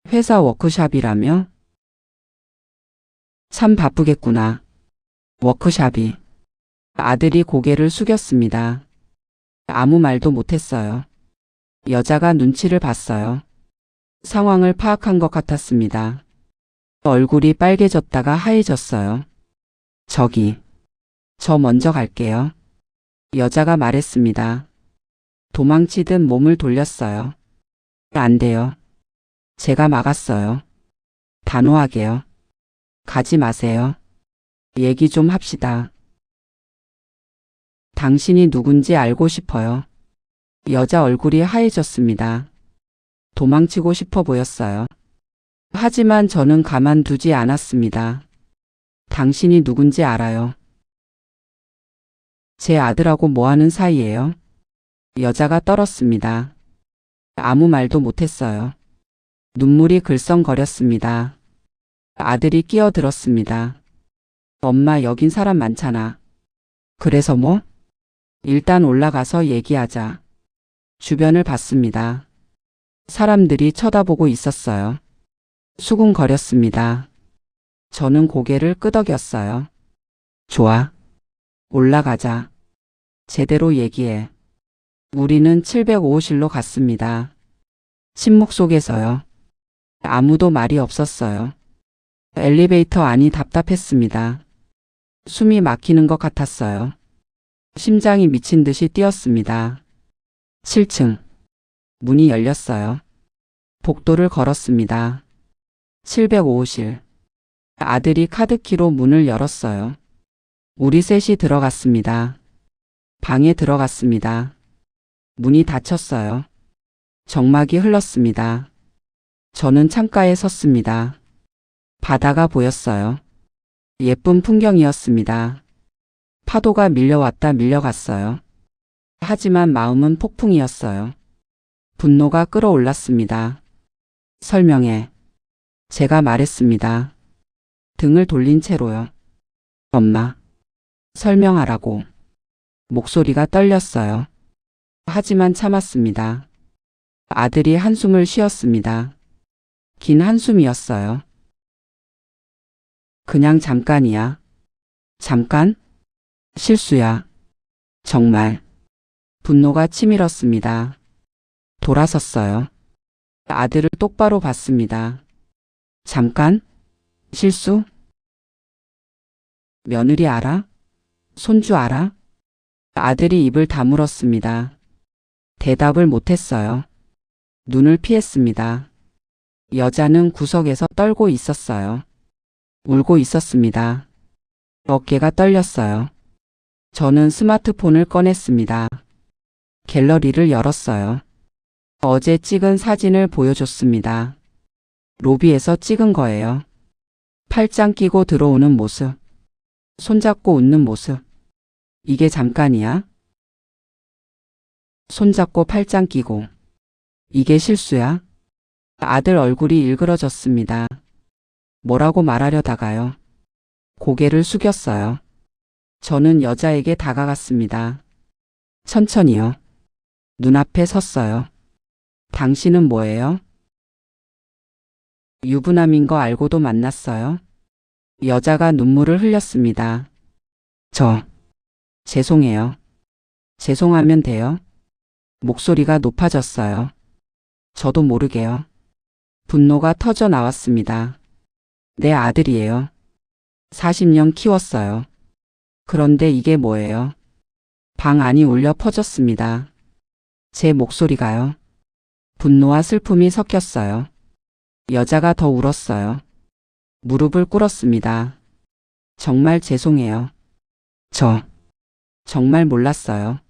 회사 워크샵이라며? 참 바쁘겠구나. 워크샵이. 아들이 고개를 숙였습니다. 아무 말도 못했어요. 여자가 눈치를 봤어요. 상황을 파악한 것 같았습니다. 얼굴이 빨개졌다가 하얘졌어요. 저 먼저 갈게요. 여자가 말했습니다. 도망치듯 몸을 돌렸어요. 안 돼요. 제가 막았어요. 단호하게요. 가지 마세요. 얘기 좀 합시다. 당신이 누군지 알고 싶어요. 여자 얼굴이 하얘졌습니다. 도망치고 싶어 보였어요. 하지만 저는 가만두지 않았습니다. 당신이 누군지 알아요. 제 아들하고 뭐 하는 사이예요? 여자가 떨었습니다. 아무 말도 못했어요. 눈물이 글썽거렸습니다. 아들이 끼어들었습니다. 엄마 여긴 사람 많잖아. 그래서 뭐? 일단 올라가서 얘기하자. 주변을 봤습니다. 사람들이 쳐다보고 있었어요. 수군거렸습니다. 저는 고개를 끄덕였어요. 좋아. 올라가자. 제대로 얘기해. 우리는 705실로 갔습니다. 침묵 속에서요. 아무도 말이 없었어요. 엘리베이터 안이 답답했습니다. 숨이 막히는 것 같았어요. 심장이 미친 듯이 뛰었습니다. 7층. 문이 열렸어요. 복도를 걸었습니다. 705실. 아들이 카드키로 문을 열었어요. 우리 셋이 들어갔습니다. 방에 들어갔습니다. 문이 닫혔어요. 정막이 흘렀습니다. 저는 창가에 섰습니다. 바다가 보였어요. 예쁜 풍경이었습니다. 파도가 밀려왔다 밀려갔어요. 하지만 마음은 폭풍이었어요. 분노가 끌어올랐습니다. 설명해. 제가 말했습니다. 등을 돌린 채로요. 엄마. 설명하라고. 목소리가 떨렸어요. 하지만 참았습니다. 아들이 한숨을 쉬었습니다. 긴 한숨이었어요. 그냥 잠깐이야. 잠깐? 실수야. 정말. 분노가 치밀었습니다. 돌아섰어요. 아들을 똑바로 봤습니다. 잠깐? 실수? 며느리 알아? 손주 알아? 아들이 입을 다물었습니다. 대답을 못했어요. 눈을 피했습니다. 여자는 구석에서 떨고 있었어요. 울고 있었습니다. 어깨가 떨렸어요. 저는 스마트폰을 꺼냈습니다. 갤러리를 열었어요. 어제 찍은 사진을 보여줬습니다. 로비에서 찍은 거예요. 팔짱 끼고 들어오는 모습. 손잡고 웃는 모습. 이게 잠깐이야? 손잡고 팔짱 끼고. 이게 실수야? 아들 얼굴이 일그러졌습니다. 뭐라고 말하려다가요. 고개를 숙였어요. 저는 여자에게 다가갔습니다. 천천히요. 눈앞에 섰어요. 당신은 뭐예요? 유부남인 거 알고도 만났어요? 여자가 눈물을 흘렸습니다. 죄송해요. 죄송하면 돼요? 목소리가 높아졌어요. 저도 모르게요. 분노가 터져 나왔습니다. 내 아들이에요. 40년 키웠어요. 그런데 이게 뭐예요? 방 안이 울려 퍼졌습니다. 제 목소리가요. 분노와 슬픔이 섞였어요. 여자가 더 울었어요. 무릎을 꿇었습니다. 정말 죄송해요. 저 정말 몰랐어요.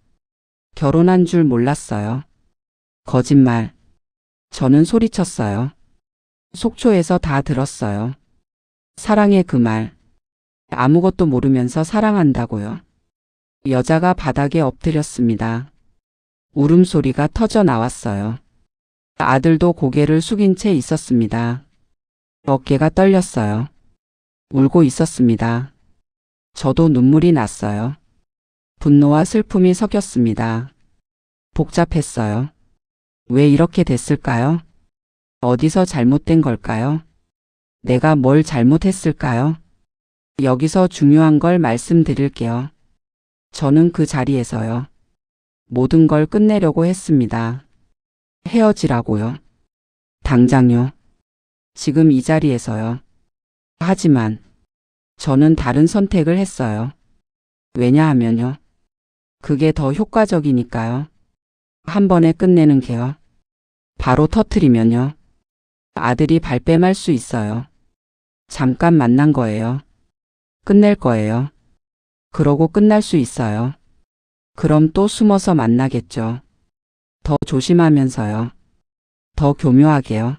결혼한 줄 몰랐어요. 거짓말. 저는 소리쳤어요. 속초에서 다 들었어요. 사랑해 그 말. 아무것도 모르면서 사랑한다고요. 여자가 바닥에 엎드렸습니다. 울음소리가 터져 나왔어요. 아들도 고개를 숙인 채 있었습니다. 어깨가 떨렸어요. 울고 있었습니다. 저도 눈물이 났어요. 분노와 슬픔이 섞였습니다. 복잡했어요. 왜 이렇게 됐을까요? 어디서 잘못된 걸까요? 내가 뭘 잘못했을까요? 여기서 중요한 걸 말씀드릴게요. 저는 그 자리에서요. 모든 걸 끝내려고 했습니다. 헤어지라고요. 당장요. 지금 이 자리에서요. 하지만 저는 다른 선택을 했어요. 왜냐하면요. 그게 더 효과적이니까요. 한 번에 끝내는 게요. 바로 터트리면요. 아들이 발뺌할 수 있어요. 잠깐 만난 거예요. 끝낼 거예요. 그러고 끝날 수 있어요. 그럼 또 숨어서 만나겠죠. 더 조심하면서요. 더 교묘하게요.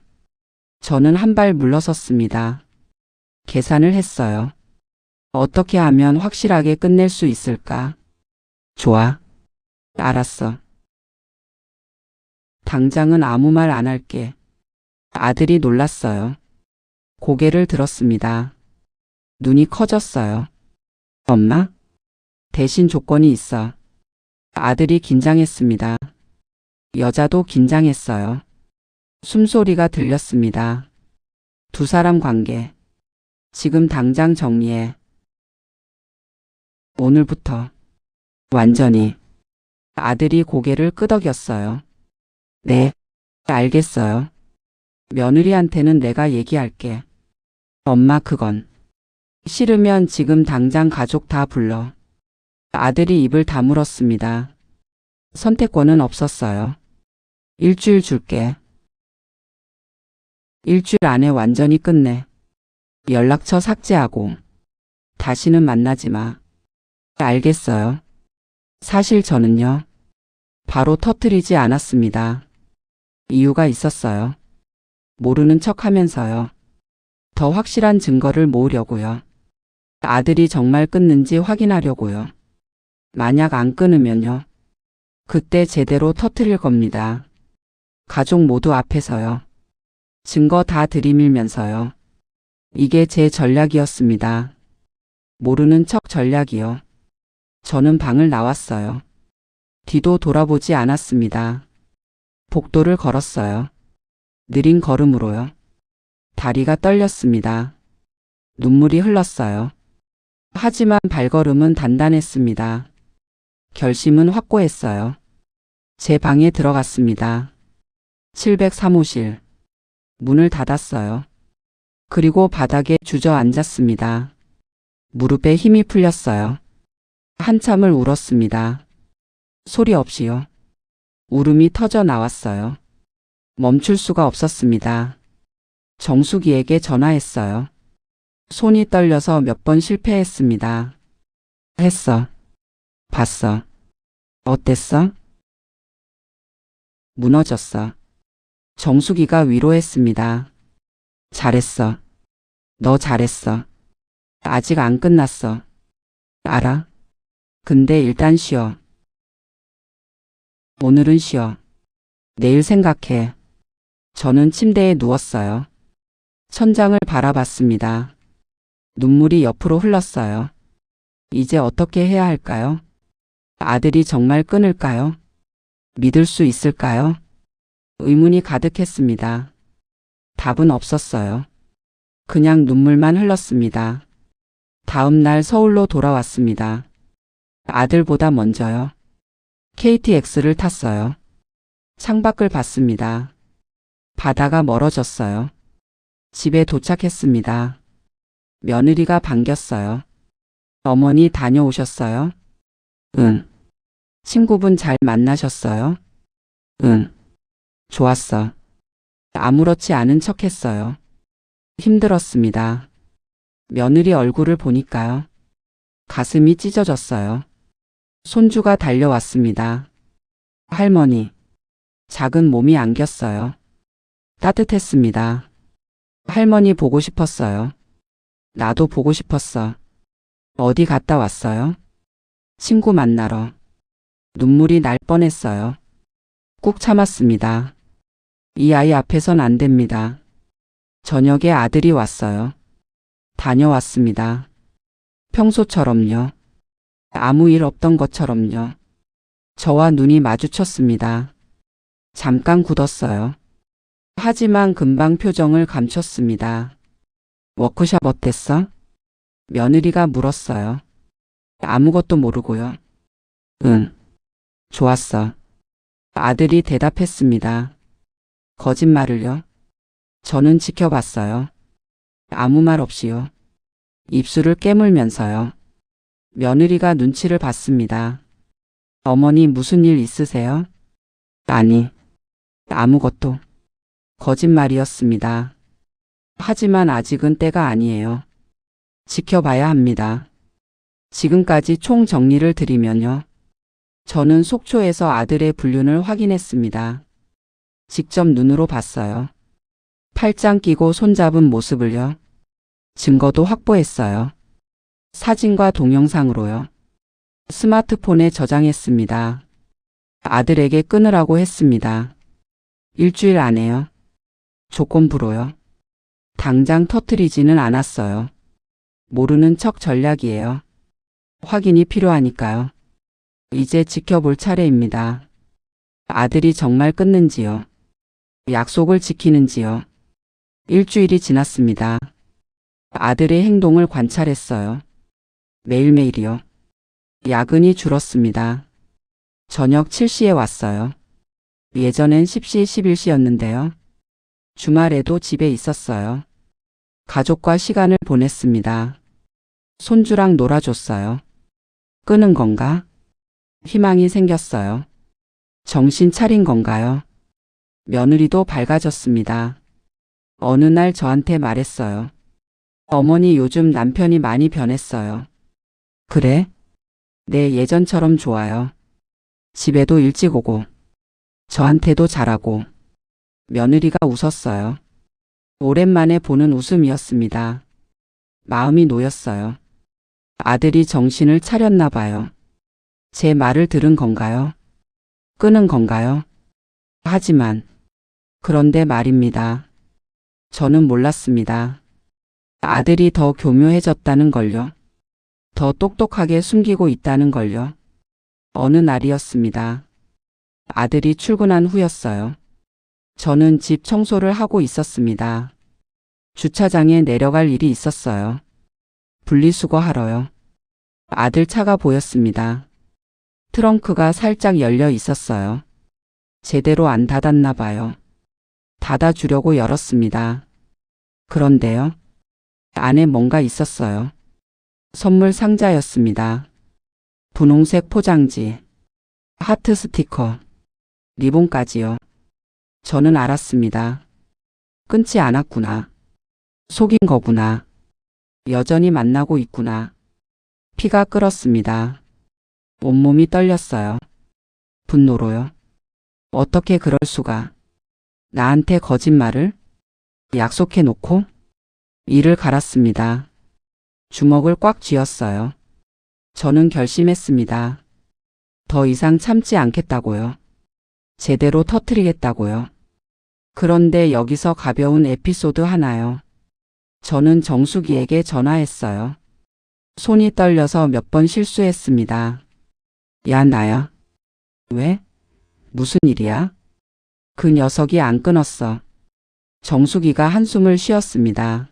저는 한 발 물러섰습니다. 계산을 했어요. 어떻게 하면 확실하게 끝낼 수 있을까? 좋아. 알았어. 당장은 아무 말 안 할게. 아들이 놀랐어요. 고개를 들었습니다. 눈이 커졌어요. 엄마? 대신 조건이 있어. 아들이 긴장했습니다. 여자도 긴장했어요. 숨소리가 들렸습니다. 두 사람 관계. 지금 당장 정리해. 오늘부터. 완전히. 아들이 고개를 끄덕였어요. 네, 알겠어요. 며느리한테는 내가 얘기할게. 엄마 그건. 싫으면 지금 당장 가족 다 불러. 아들이 입을 다물었습니다. 선택권은 없었어요. 일주일 줄게. 일주일 안에 완전히 끝내. 연락처 삭제하고. 다시는 만나지 마. 알겠어요. 사실 저는요. 바로 터뜨리지 않았습니다. 이유가 있었어요. 모르는 척 하면서요. 더 확실한 증거를 모으려고요. 아들이 정말 끊는지 확인하려고요. 만약 안 끊으면요. 그때 제대로 터뜨릴 겁니다. 가족 모두 앞에서요. 증거 다 들이밀면서요. 이게 제 전략이었습니다. 모르는 척 전략이요. 저는 방을 나왔어요. 뒤도 돌아보지 않았습니다. 복도를 걸었어요. 느린 걸음으로요. 다리가 떨렸습니다. 눈물이 흘렀어요. 하지만 발걸음은 단단했습니다. 결심은 확고했어요. 제 방에 들어갔습니다. 703호실. 문을 닫았어요. 그리고 바닥에 주저앉았습니다. 무릎에 힘이 풀렸어요. 한참을 울었습니다. 소리 없이요. 울음이 터져 나왔어요. 멈출 수가 없었습니다. 정숙이에게 전화했어요. 손이 떨려서 몇 번 실패했습니다. 했어. 봤어. 어땠어? 무너졌어. 정숙이가 위로했습니다. 잘했어. 너 잘했어. 아직 안 끝났어. 알아? 근데 일단 쉬어. 오늘은 쉬어. 내일 생각해. 저는 침대에 누웠어요. 천장을 바라봤습니다. 눈물이 옆으로 흘렀어요. 이제 어떻게 해야 할까요? 아들이 정말 끊을까요? 믿을 수 있을까요? 의문이 가득했습니다. 답은 없었어요. 그냥 눈물만 흘렀습니다. 다음 날 서울로 돌아왔습니다. 아들보다 먼저요. KTX를 탔어요. 창밖을 봤습니다. 바다가 멀어졌어요. 집에 도착했습니다. 며느리가 반겼어요. 어머니 다녀오셨어요? 응. 친구분 잘 만나셨어요? 응. 좋았어. 아무렇지 않은 척 했어요. 힘들었습니다. 며느리 얼굴을 보니까요. 가슴이 찢어졌어요. 손주가 달려왔습니다. 할머니. 작은 몸이 안겼어요. 따뜻했습니다. 할머니 보고 싶었어요. 나도 보고 싶었어. 어디 갔다 왔어요? 친구 만나러. 눈물이 날 뻔했어요. 꾹 참았습니다. 이 아이 앞에선 안 됩니다. 저녁에 아들이 왔어요. 다녀왔습니다. 평소처럼요. 아무 일 없던 것처럼요. 저와 눈이 마주쳤습니다. 잠깐 굳었어요. 하지만 금방 표정을 감췄습니다. 워크숍 어땠어? 며느리가 물었어요. 아무것도 모르고요. 응. 좋았어. 아들이 대답했습니다. 거짓말을요? 저는 지켜봤어요. 아무 말 없이요. 입술을 깨물면서요. 며느리가 눈치를 봤습니다. 어머니 무슨 일 있으세요? 아니, 아무것도. 거짓말이었습니다. 하지만 아직은 때가 아니에요. 지켜봐야 합니다. 지금까지 총 정리를 드리면요. 저는 속초에서 아들의 불륜을 확인했습니다. 직접 눈으로 봤어요. 팔짱 끼고 손잡은 모습을요. 증거도 확보했어요. 사진과 동영상으로요. 스마트폰에 저장했습니다. 아들에게 끊으라고 했습니다. 일주일 안에요. 조건부로요. 당장 터뜨리지는 않았어요. 모르는 척 전략이에요. 확인이 필요하니까요. 이제 지켜볼 차례입니다. 아들이 정말 끊는지요. 약속을 지키는지요. 일주일이 지났습니다. 아들의 행동을 관찰했어요. 매일매일이요. 야근이 줄었습니다. 저녁 7시에 왔어요. 예전엔 10시, 11시였는데요. 주말에도 집에 있었어요. 가족과 시간을 보냈습니다. 손주랑 놀아줬어요. 끄는 건가? 희망이 생겼어요. 정신 차린 건가요? 며느리도 밝아졌습니다. 어느 날 저한테 말했어요. 어머니 요즘 남편이 많이 변했어요. 그래? 네, 예전처럼 좋아요. 집에도 일찍 오고, 저한테도 잘하고. 며느리가 웃었어요. 오랜만에 보는 웃음이었습니다. 마음이 놓였어요. 아들이 정신을 차렸나 봐요. 제 말을 들은 건가요? 끄는 건가요? 하지만, 그런데 말입니다. 저는 몰랐습니다. 아들이 더 교묘해졌다는 걸요. 더 똑똑하게 숨기고 있다는 걸요. 어느 날이었습니다. 아들이 출근한 후였어요. 저는 집 청소를 하고 있었습니다. 주차장에 내려갈 일이 있었어요. 분리수거하러요. 아들 차가 보였습니다. 트렁크가 살짝 열려 있었어요. 제대로 안 닫았나 봐요. 닫아주려고 열었습니다. 그런데요. 안에 뭔가 있었어요. 선물 상자였습니다. 분홍색 포장지, 하트 스티커, 리본까지요. 저는 알았습니다. 끊지 않았구나. 속인 거구나. 여전히 만나고 있구나. 피가 끓었습니다. 온몸이 떨렸어요. 분노로요. 어떻게 그럴 수가. 나한테 거짓말을? 약속해놓고? 이를 갈았습니다. 주먹을 꽉 쥐었어요. 저는 결심했습니다. 더 이상 참지 않겠다고요. 제대로 터뜨리겠다고요. 그런데 여기서 가벼운 에피소드 하나요. 저는 정수기에게 전화했어요. 손이 떨려서 몇 번 실수했습니다. 야, 나야. 왜? 무슨 일이야? 그 녀석이 안 끊었어. 정수기가 한숨을 쉬었습니다.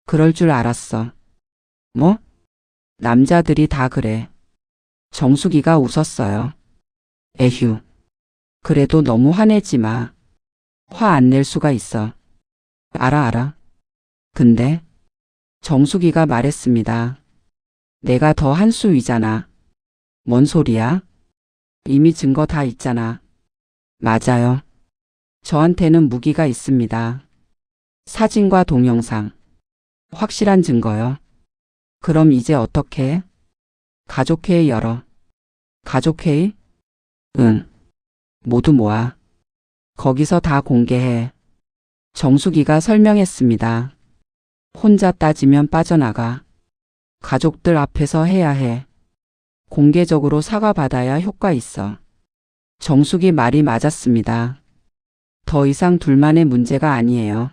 그럴 줄 알았어. 뭐? 남자들이 다 그래. 정수기가 웃었어요. 에휴. 그래도 너무 화내지 마. 화 안 낼 수가 있어. 알아. 근데 정수기가 말했습니다. 내가 더 한 수 위잖아. 뭔 소리야? 이미 증거 다 있잖아. 맞아요. 저한테는 무기가 있습니다. 사진과 동영상. 확실한 증거요. 그럼 이제 어떻게? 가족회의 열어. 가족회의? 응. 모두 모아. 거기서 다 공개해. 정수기가 설명했습니다. 혼자 따지면 빠져나가. 가족들 앞에서 해야 해. 공개적으로 사과받아야 효과 있어. 정수기 말이 맞았습니다. 더 이상 둘만의 문제가 아니에요.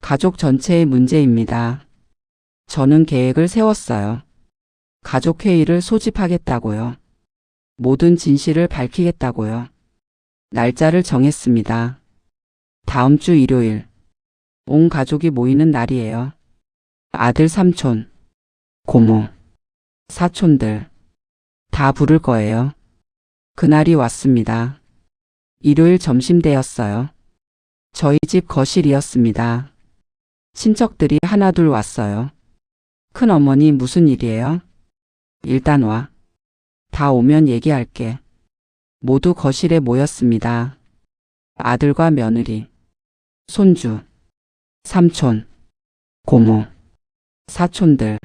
가족 전체의 문제입니다. 저는 계획을 세웠어요. 가족회의를 소집하겠다고요. 모든 진실을 밝히겠다고요. 날짜를 정했습니다. 다음 주 일요일. 온 가족이 모이는 날이에요. 아들 삼촌, 고모, 사촌들 다 부를 거예요. 그날이 왔습니다. 일요일 점심때였어요. 저희 집 거실이었습니다. 친척들이 하나둘 왔어요. 큰어머니 무슨 일이에요? 일단 와. 다 오면 얘기할게. 모두 거실에 모였습니다. 아들과 며느리, 손주, 삼촌, 고모, 사촌들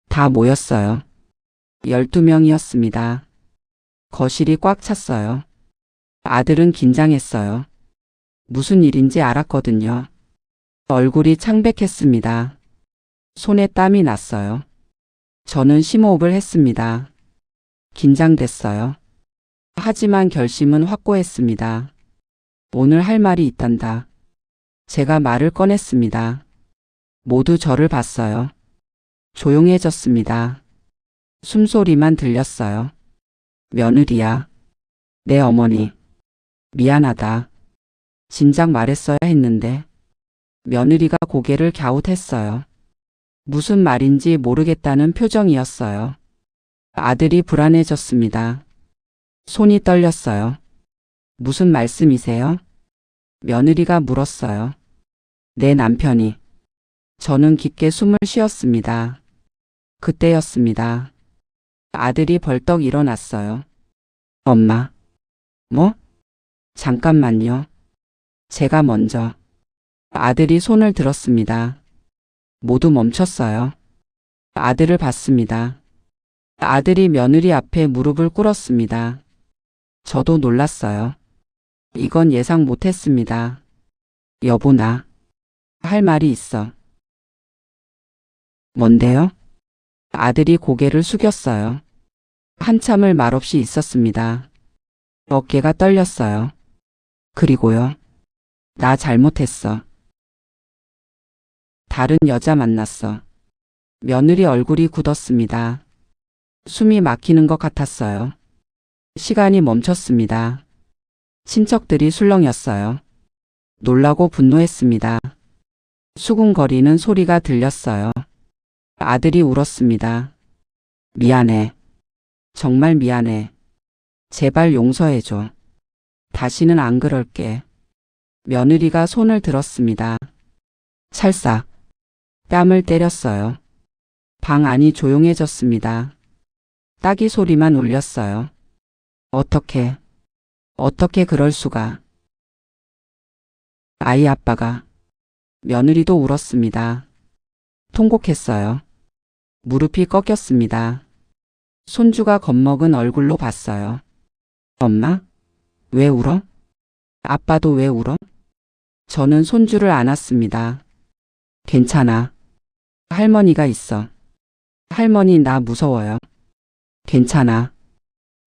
다 모였어요. 12명이었습니다. 거실이 꽉 찼어요. 아들은 긴장했어요. 무슨 일인지 알았거든요. 얼굴이 창백했습니다. 손에 땀이 났어요. 저는 심호흡을 했습니다. 긴장됐어요. 하지만 결심은 확고했습니다. 오늘 할 말이 있단다. 제가 말을 꺼냈습니다. 모두 저를 봤어요. 조용해졌습니다. 숨소리만 들렸어요. 며느리야. 내 어머니. 미안하다. 진작 말했어야 했는데. 며느리가 고개를 갸웃했어요. 무슨 말인지 모르겠다는 표정이었어요. 아들이 불안해졌습니다. 손이 떨렸어요. 무슨 말씀이세요? 며느리가 물었어요. 내 남편이. 저는 깊게 숨을 쉬었습니다. 그때였습니다. 아들이 벌떡 일어났어요. 엄마. 뭐? 잠깐만요. 제가 먼저. 아들이 손을 들었습니다. 모두 멈췄어요. 아들을 봤습니다. 아들이 며느리 앞에 무릎을 꿇었습니다. 저도 놀랐어요. 이건 예상 못했습니다. 여보, 나 할 말이 있어. 뭔데요? 아들이 고개를 숙였어요. 한참을 말없이 있었습니다. 어깨가 떨렸어요. 그리고요. 나 잘못했어. 다른 여자 만났어. 며느리 얼굴이 굳었습니다. 숨이 막히는 것 같았어요. 시간이 멈췄습니다. 친척들이 술렁였어요. 놀라고 분노했습니다. 수군거리는 소리가 들렸어요. 아들이 울었습니다. 미안해. 정말 미안해. 제발 용서해줘. 다시는 안 그럴게. 며느리가 손을 들었습니다. 찰싹. 뺨을 때렸어요. 방 안이 조용해졌습니다. 따기 소리만 울렸어요. 어떻게 그럴 수가. 아이 아빠가. 며느리도 울었습니다. 통곡했어요. 무릎이 꺾였습니다. 손주가 겁먹은 얼굴로 봤어요. 엄마? 왜 울어? 아빠도 왜 울어? 저는 손주를 안았습니다. 괜찮아. 할머니가 있어. 할머니 나 무서워요. 괜찮아.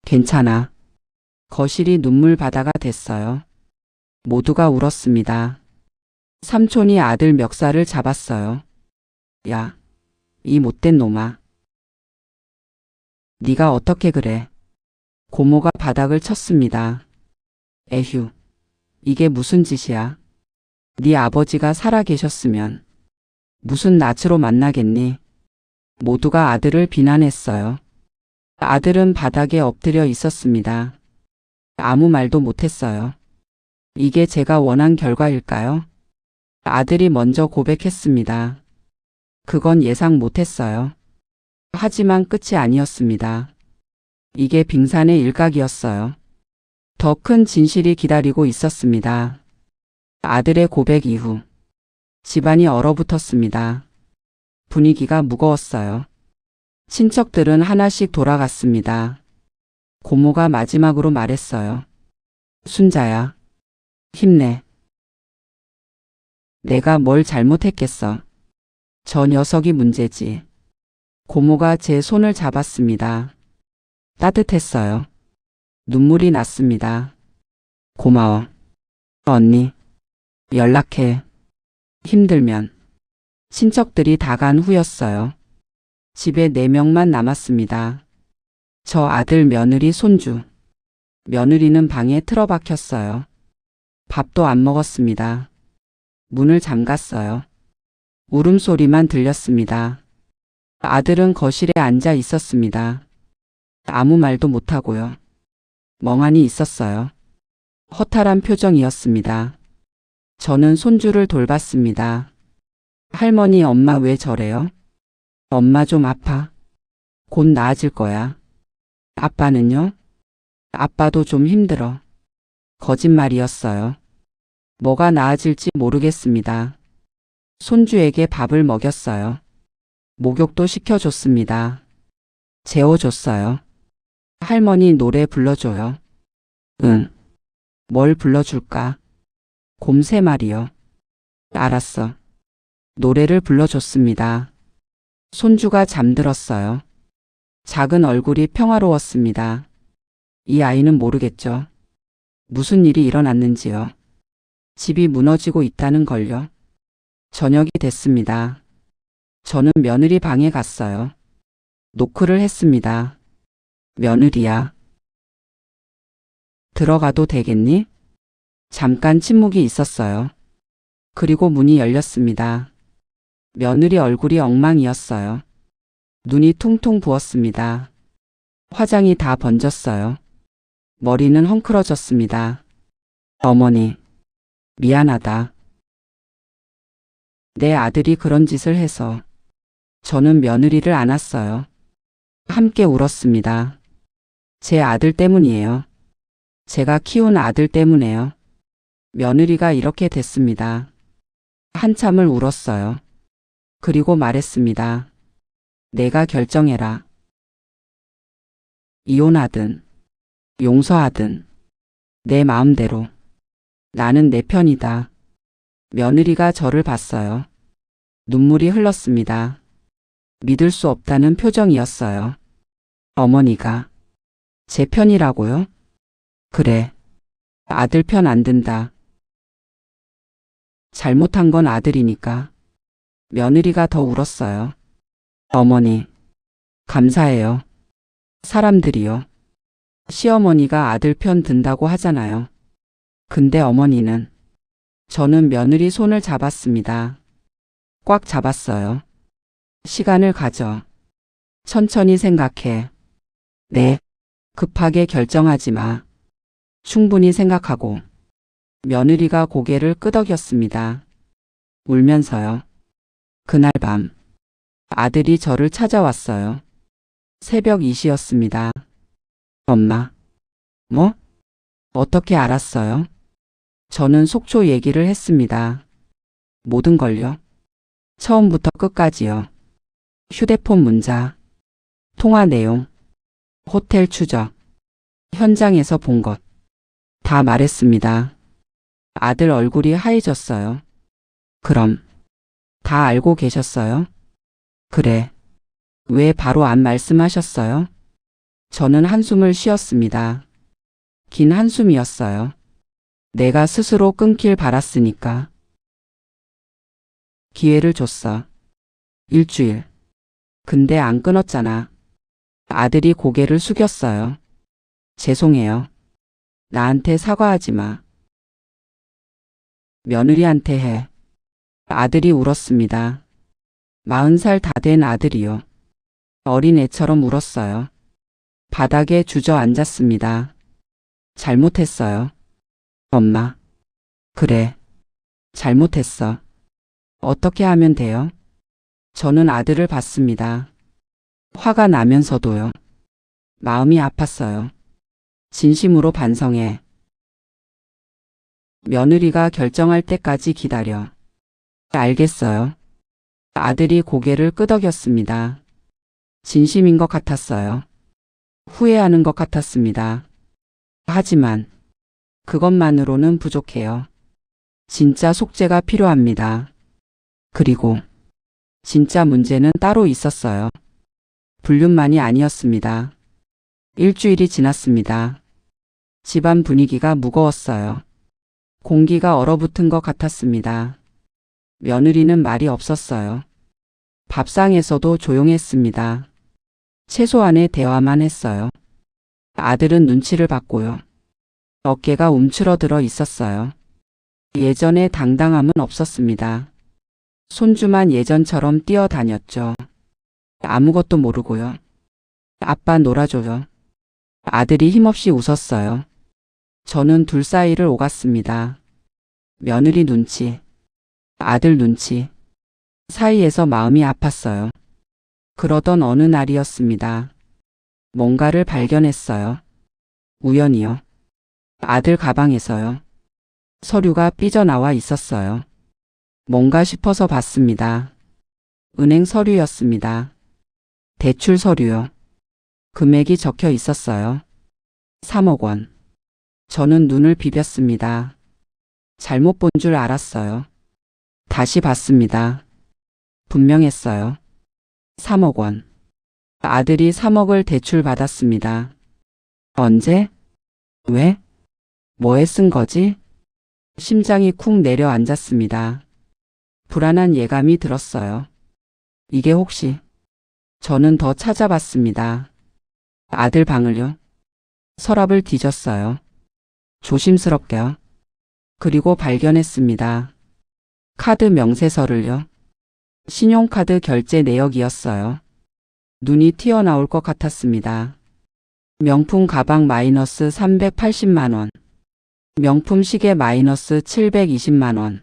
괜찮아. 거실이 눈물 바다가 됐어요. 모두가 울었습니다. 삼촌이 아들 멱살을 잡았어요. 야, 이 못된 놈아. 네가 어떻게 그래? 고모가 바닥을 쳤습니다. 에휴, 이게 무슨 짓이야? 네 아버지가 살아 계셨으면 무슨 낯으로 만나겠니? 모두가 아들을 비난했어요. 아들은 바닥에 엎드려 있었습니다. 아무 말도 못했어요. 이게 제가 원한 결과일까요? 아들이 먼저 고백했습니다. 그건 예상 못했어요. 하지만 끝이 아니었습니다. 이게 빙산의 일각이었어요. 더 큰 진실이 기다리고 있었습니다. 아들의 고백 이후 집안이 얼어붙었습니다. 분위기가 무거웠어요. 친척들은 하나씩 돌아갔습니다. 고모가 마지막으로 말했어요. 순자야, 힘내. 내가 뭘 잘못했겠어. 저 녀석이 문제지. 고모가 제 손을 잡았습니다. 따뜻했어요. 눈물이 났습니다. 고마워. 언니. 연락해. 힘들면. 친척들이 다 간 후였어요. 집에 4명만 남았습니다. 저 아들, 며느리, 손주. 며느리는 방에 틀어박혔어요. 밥도 안 먹었습니다. 문을 잠갔어요. 울음소리만 들렸습니다. 아들은 거실에 앉아 있었습니다. 아무 말도 못하고요. 멍하니 있었어요. 허탈한 표정이었습니다. 저는 손주를 돌봤습니다. 할머니, 엄마 왜 저래요? 엄마 좀 아파. 곧 나아질 거야. 아빠는요? 아빠도 좀 힘들어. 거짓말이었어요. 뭐가 나아질지 모르겠습니다. 손주에게 밥을 먹였어요. 목욕도 시켜줬습니다. 재워줬어요. 할머니 노래 불러줘요. 응. 뭘 불러줄까? 곰 3마리요. 알았어. 노래를 불러줬습니다. 손주가 잠들었어요. 작은 얼굴이 평화로웠습니다. 이 아이는 모르겠죠. 무슨 일이 일어났는지요. 집이 무너지고 있다는 걸요. 저녁이 됐습니다. 저는 며느리 방에 갔어요. 노크를 했습니다. 며느리야. 들어가도 되겠니? 잠깐 침묵이 있었어요. 그리고 문이 열렸습니다. 며느리 얼굴이 엉망이었어요. 눈이 퉁퉁 부었습니다. 화장이 다 번졌어요. 머리는 헝클어졌습니다. 어머니, 미안하다. 내 아들이 그런 짓을 해서. 저는 며느리를 안았어요. 함께 울었습니다. 제 아들 때문이에요. 제가 키운 아들 때문에요. 며느리가 이렇게 됐습니다. 한참을 울었어요. 그리고 말했습니다. 내가 결정해라. 이혼하든 용서하든 내 마음대로. 나는 내 편이다. 며느리가 저를 봤어요. 눈물이 흘렀습니다. 믿을 수 없다는 표정이었어요. 어머니가 제 편이라고요? 그래. 아들 편 안 든다. 잘못한 건 아들이니까. 며느리가 더 울었어요. 어머니, 감사해요. 사람들이요. 시어머니가 아들 편 든다고 하잖아요. 근데 어머니는. 저는 며느리 손을 잡았습니다. 꽉 잡았어요. 시간을 가져. 천천히 생각해. 네. 급하게 결정하지 마. 충분히 생각하고. 며느리가 고개를 끄덕였습니다. 울면서요. 그날 밤 아들이 저를 찾아왔어요. 새벽 2시였습니다. 엄마. 뭐? 어떻게 알았어요? 저는 속초 얘기를 했습니다. 모든 걸요. 처음부터 끝까지요. 휴대폰 문자, 통화 내용, 호텔 추적, 현장에서 본 것. 다 말했습니다. 아들 얼굴이 하얘졌어요. 그럼 다 알고 계셨어요? 그래. 왜 바로 안 말씀하셨어요? 저는 한숨을 쉬었습니다. 긴 한숨이었어요. 내가 스스로 끊길 바랐으니까. 기회를 줬어. 일주일. 근데 안 끊었잖아. 아들이 고개를 숙였어요. 죄송해요. 나한테 사과하지 마. 며느리한테 해. 아들이 울었습니다. 40살 다 된 아들이요. 어린애처럼 울었어요. 바닥에 주저앉았습니다. 잘못했어요. 엄마. 그래. 잘못했어. 어떻게 하면 돼요? 저는 아들을 봤습니다. 화가 나면서도요. 마음이 아팠어요. 진심으로 반성해. 며느리가 결정할 때까지 기다려. 알겠어요. 아들이 고개를 끄덕였습니다. 진심인 것 같았어요. 후회하는 것 같았습니다. 하지만 그것만으로는 부족해요. 진짜 속죄가 필요합니다. 그리고 진짜 문제는 따로 있었어요. 불륜만이 아니었습니다. 일주일이 지났습니다. 집안 분위기가 무거웠어요. 공기가 얼어붙은 것 같았습니다. 며느리는 말이 없었어요. 밥상에서도 조용했습니다. 최소한의 대화만 했어요. 아들은 눈치를 봤고요. 어깨가 움츠러들어 있었어요. 예전의 당당함은 없었습니다. 손주만 예전처럼 뛰어다녔죠. 아무것도 모르고요. 아빠 놀아줘요. 아들이 힘없이 웃었어요. 저는 둘 사이를 오갔습니다. 며느리 눈치, 아들 눈치 사이에서 마음이 아팠어요. 그러던 어느 날이었습니다. 뭔가를 발견했어요. 우연히요. 아들 가방에서요. 서류가 삐져나와 있었어요. 뭔가 싶어서 봤습니다. 은행 서류였습니다. 대출 서류요. 금액이 적혀 있었어요. 3억 원. 저는 눈을 비볐습니다. 잘못 본 줄 알았어요. 다시 봤습니다. 분명했어요. 3억 원. 아들이 3억을 대출받았습니다. 언제? 왜? 뭐에 쓴 거지? 심장이 쿵 내려앉았습니다. 불안한 예감이 들었어요. 이게 혹시? 저는 더 찾아봤습니다. 아들 방을요. 서랍을 뒤졌어요. 조심스럽게요. 그리고 발견했습니다. 카드 명세서를요. 신용카드 결제 내역이었어요. 눈이 튀어나올 것 같았습니다. 명품 가방 마이너스 380만 원. 명품 시계 마이너스 720만 원.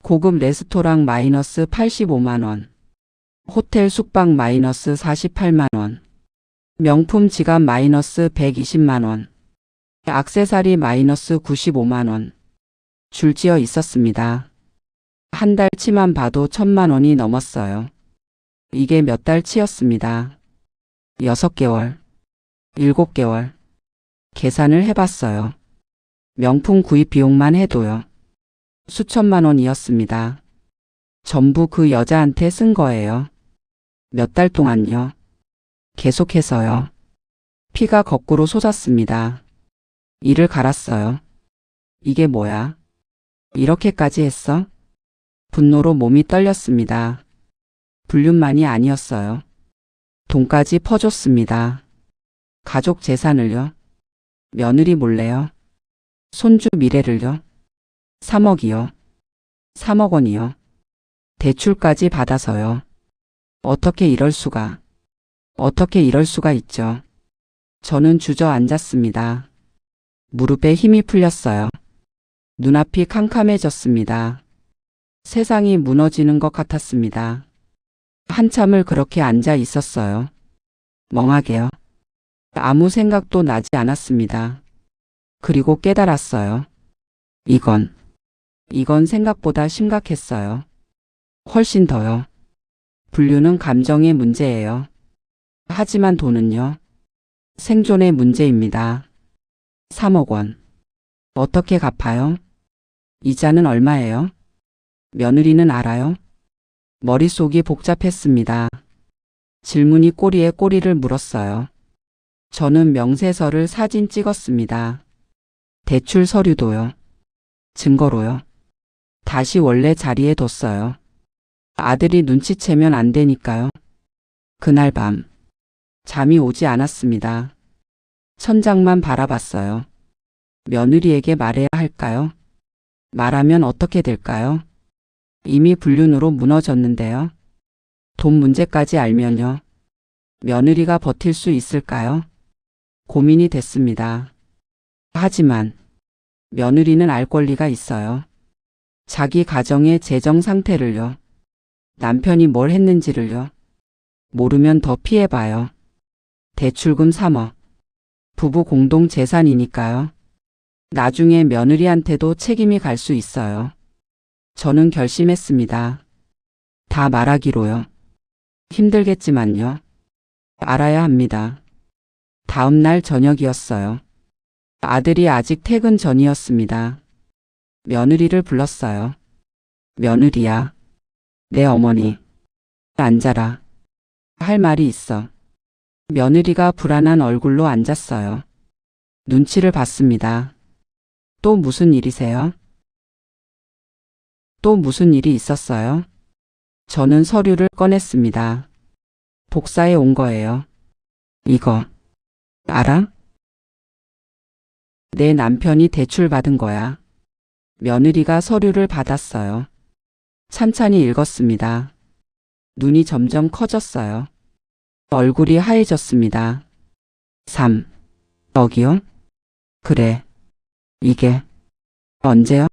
고급 레스토랑 마이너스 85만 원. 호텔 숙박 마이너스 48만 원. 명품 지갑 마이너스 120만 원. 액세서리 마이너스 95만 원. 줄지어 있었습니다. 한 달치만 봐도 1,000만 원이 넘었어요. 이게 몇 달치였습니다. 6개월, 7개월. 계산을 해봤어요. 명품 구입 비용만 해도요. 수천만 원이었습니다. 전부 그 여자한테 쓴 거예요. 몇 달 동안요. 계속해서요. 피가 거꾸로 솟았습니다. 이를 갈았어요. 이게 뭐야? 이렇게까지 했어? 분노로 몸이 떨렸습니다. 불륜만이 아니었어요. 돈까지 퍼줬습니다. 가족 재산을요. 며느리 몰래요. 손주 미래를요. 3억이요. 3억 원이요. 대출까지 받아서요. 어떻게 이럴 수가. 어떻게 이럴 수가 있죠. 저는 주저앉았습니다. 무릎에 힘이 풀렸어요. 눈앞이 캄캄해졌습니다. 세상이 무너지는 것 같았습니다. 한참을 그렇게 앉아 있었어요. 멍하게요. 아무 생각도 나지 않았습니다. 그리고 깨달았어요. 이건 생각보다 심각했어요. 훨씬 더요. 분류는 감정의 문제예요. 하지만 돈은요. 생존의 문제입니다. 3억 원. 어떻게 갚아요? 이자는 얼마예요? 며느리는 알아요? 머릿속이 복잡했습니다. 질문이 꼬리에 꼬리를 물었어요. 저는 명세서를 사진 찍었습니다. 대출 서류도요. 증거로요. 다시 원래 자리에 뒀어요. 아들이 눈치채면 안 되니까요. 그날 밤 잠이 오지 않았습니다. 천장만 바라봤어요. 며느리에게 말해야 할까요? 말하면 어떻게 될까요? 이미 불륜으로 무너졌는데요. 돈 문제까지 알면요. 며느리가 버틸 수 있을까요? 고민이 됐습니다. 하지만 며느리는 알 권리가 있어요. 자기 가정의 재정 상태를요. 남편이 뭘 했는지를요. 모르면 더 피해봐요. 대출금 3억. 부부 공동 재산이니까요. 나중에 며느리한테도 책임이 갈 수 있어요. 저는 결심했습니다. 다 말하기로요. 힘들겠지만요. 알아야 합니다. 다음 날 저녁이었어요. 아들이 아직 퇴근 전이었습니다. 며느리를 불렀어요. 며느리야. 내 어머니. 앉아라. 할 말이 있어. 며느리가 불안한 얼굴로 앉았어요. 눈치를 봤습니다. 또 무슨 일이세요? 또 무슨 일이 있었어요? 저는 서류를 꺼냈습니다. 복사해 온 거예요. 이거 알아? 내 남편이 대출 받은 거야. 며느리가 서류를 받았어요. 찬찬히 읽었습니다. 눈이 점점 커졌어요. 얼굴이 하얘졌습니다. 3억이요? 그래. 이게 언제요?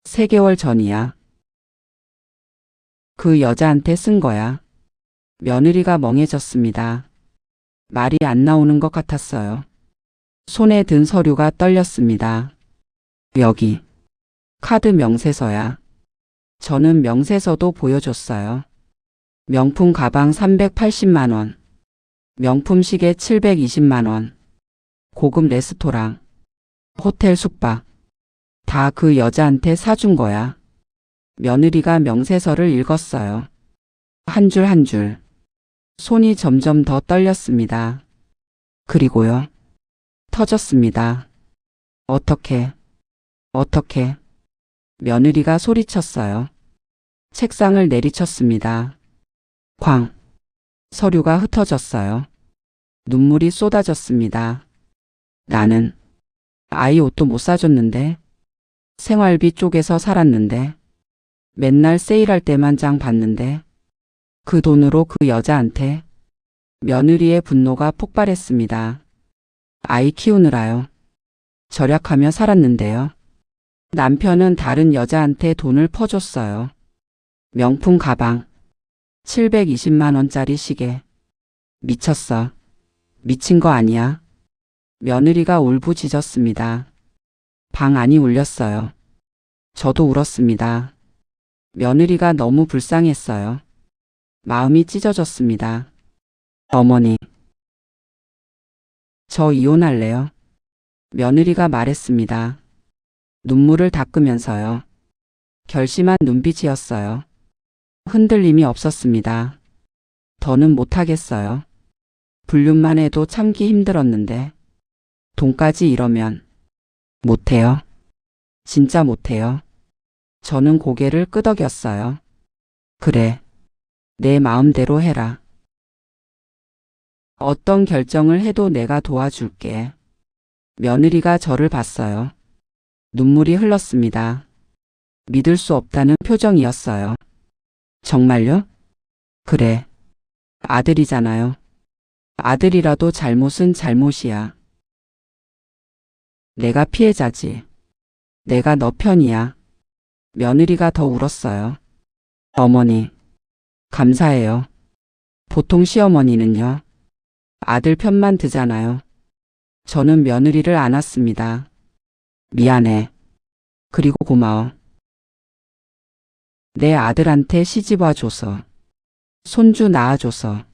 3개월 전이야. 그 여자한테 쓴 거야. 며느리가 멍해졌습니다. 말이 안 나오는 것 같았어요. 손에 든 서류가 떨렸습니다. 여기 카드 명세서야. 저는 명세서도 보여줬어요. 명품 가방 380만 원. 명품 시계 720만 원. 고급 레스토랑. 호텔 숙박. 다 그 여자한테 사준 거야. 며느리가 명세서를 읽었어요. 한 줄 한 줄. 손이 점점 더 떨렸습니다. 그리고요. 터졌습니다. 어떻게. 며느리가 소리쳤어요. 책상을 내리쳤습니다. 쾅. 서류가 흩어졌어요. 눈물이 쏟아졌습니다. 나는 아이 옷도 못 사줬는데, 생활비 쪼개서 살았는데, 맨날 세일할 때만 장 봤는데, 그 돈으로 그 여자한테. 며느리의 분노가 폭발했습니다. 아이 키우느라요. 절약하며 살았는데요. 남편은 다른 여자한테 돈을 퍼줬어요. 명품 가방. 720만 원짜리 시계. 미쳤어. 미친 거 아니야? 며느리가 울부짖었습니다. 방 안이 울렸어요. 저도 울었습니다. 며느리가 너무 불쌍했어요. 마음이 찢어졌습니다. 어머니. 저 이혼할래요. 며느리가 말했습니다. 눈물을 닦으면서요. 결심한 눈빛이었어요. 흔들림이 없었습니다. 더는 못하겠어요. 불륜만 해도 참기 힘들었는데 돈까지 이러면 못해요. 진짜 못해요. 저는 고개를 끄덕였어요. 그래. 내 마음대로 해라. 어떤 결정을 해도 내가 도와줄게. 며느리가 저를 봤어요. 눈물이 흘렀습니다. 믿을 수 없다는 표정이었어요. 정말요? 그래. 아들이잖아요. 아들이라도 잘못은 잘못이야. 내가 피해자지. 내가 너 편이야. 며느리가 더 울었어요. 어머니, 감사해요. 보통 시어머니는요, 아들 편만 드잖아요. 저는 며느리를 안았습니다. 미안해. 그리고 고마워. 내 아들한테 시집 와줘서, 손주 낳아줘서,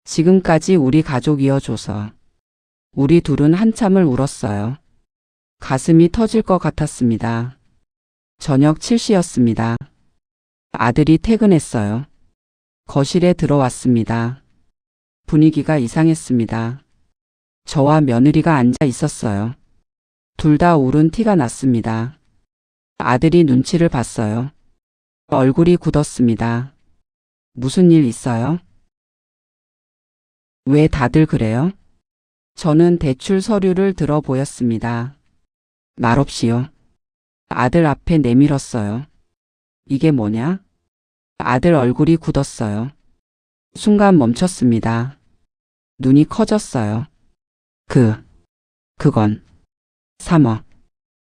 지금까지 우리 가족 이어줘서, 우리 둘은 한참을 울었어요. 가슴이 터질 것 같았습니다. 저녁 7시였습니다. 아들이 퇴근했어요. 거실에 들어왔습니다. 분위기가 이상했습니다. 저와 며느리가 앉아 있었어요. 둘 다 울은 티가 났습니다. 아들이 눈치를 봤어요. 얼굴이 굳었습니다. 무슨 일 있어요? 왜 다들 그래요? 저는 대출 서류를 들어 보였습니다. 말없이요. 아들 앞에 내밀었어요. 이게 뭐냐? 아들 얼굴이 굳었어요. 순간 멈췄습니다. 눈이 커졌어요. 그건 3억.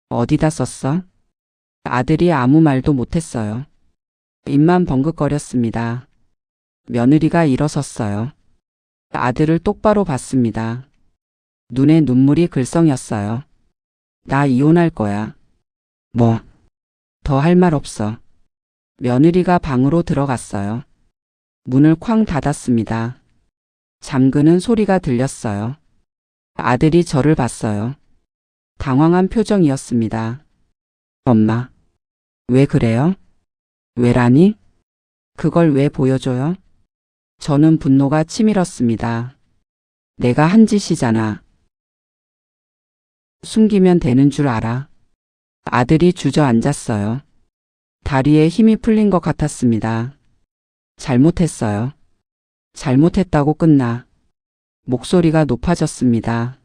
어디다 썼어? 아들이 아무 말도 못했어요. 입만 벙긋거렸습니다. 며느리가 일어섰어요. 아들을 똑바로 봤습니다. 눈에 눈물이 글썽였어요. 나 이혼할 거야. 뭐? 더 할 말 없어. 며느리가 방으로 들어갔어요. 문을 쾅 닫았습니다. 잠그는 소리가 들렸어요. 아들이 저를 봤어요. 당황한 표정이었습니다. 엄마, 왜 그래요? 왜라니? 그걸 왜 보여줘요? 저는 분노가 치밀었습니다. 내가 한 짓이잖아. 숨기면 되는 줄 알아. 아들이 주저앉았어요. 다리에 힘이 풀린 것 같았습니다. 잘못했어요. 잘못했다고 끝나. 목소리가 높아졌습니다.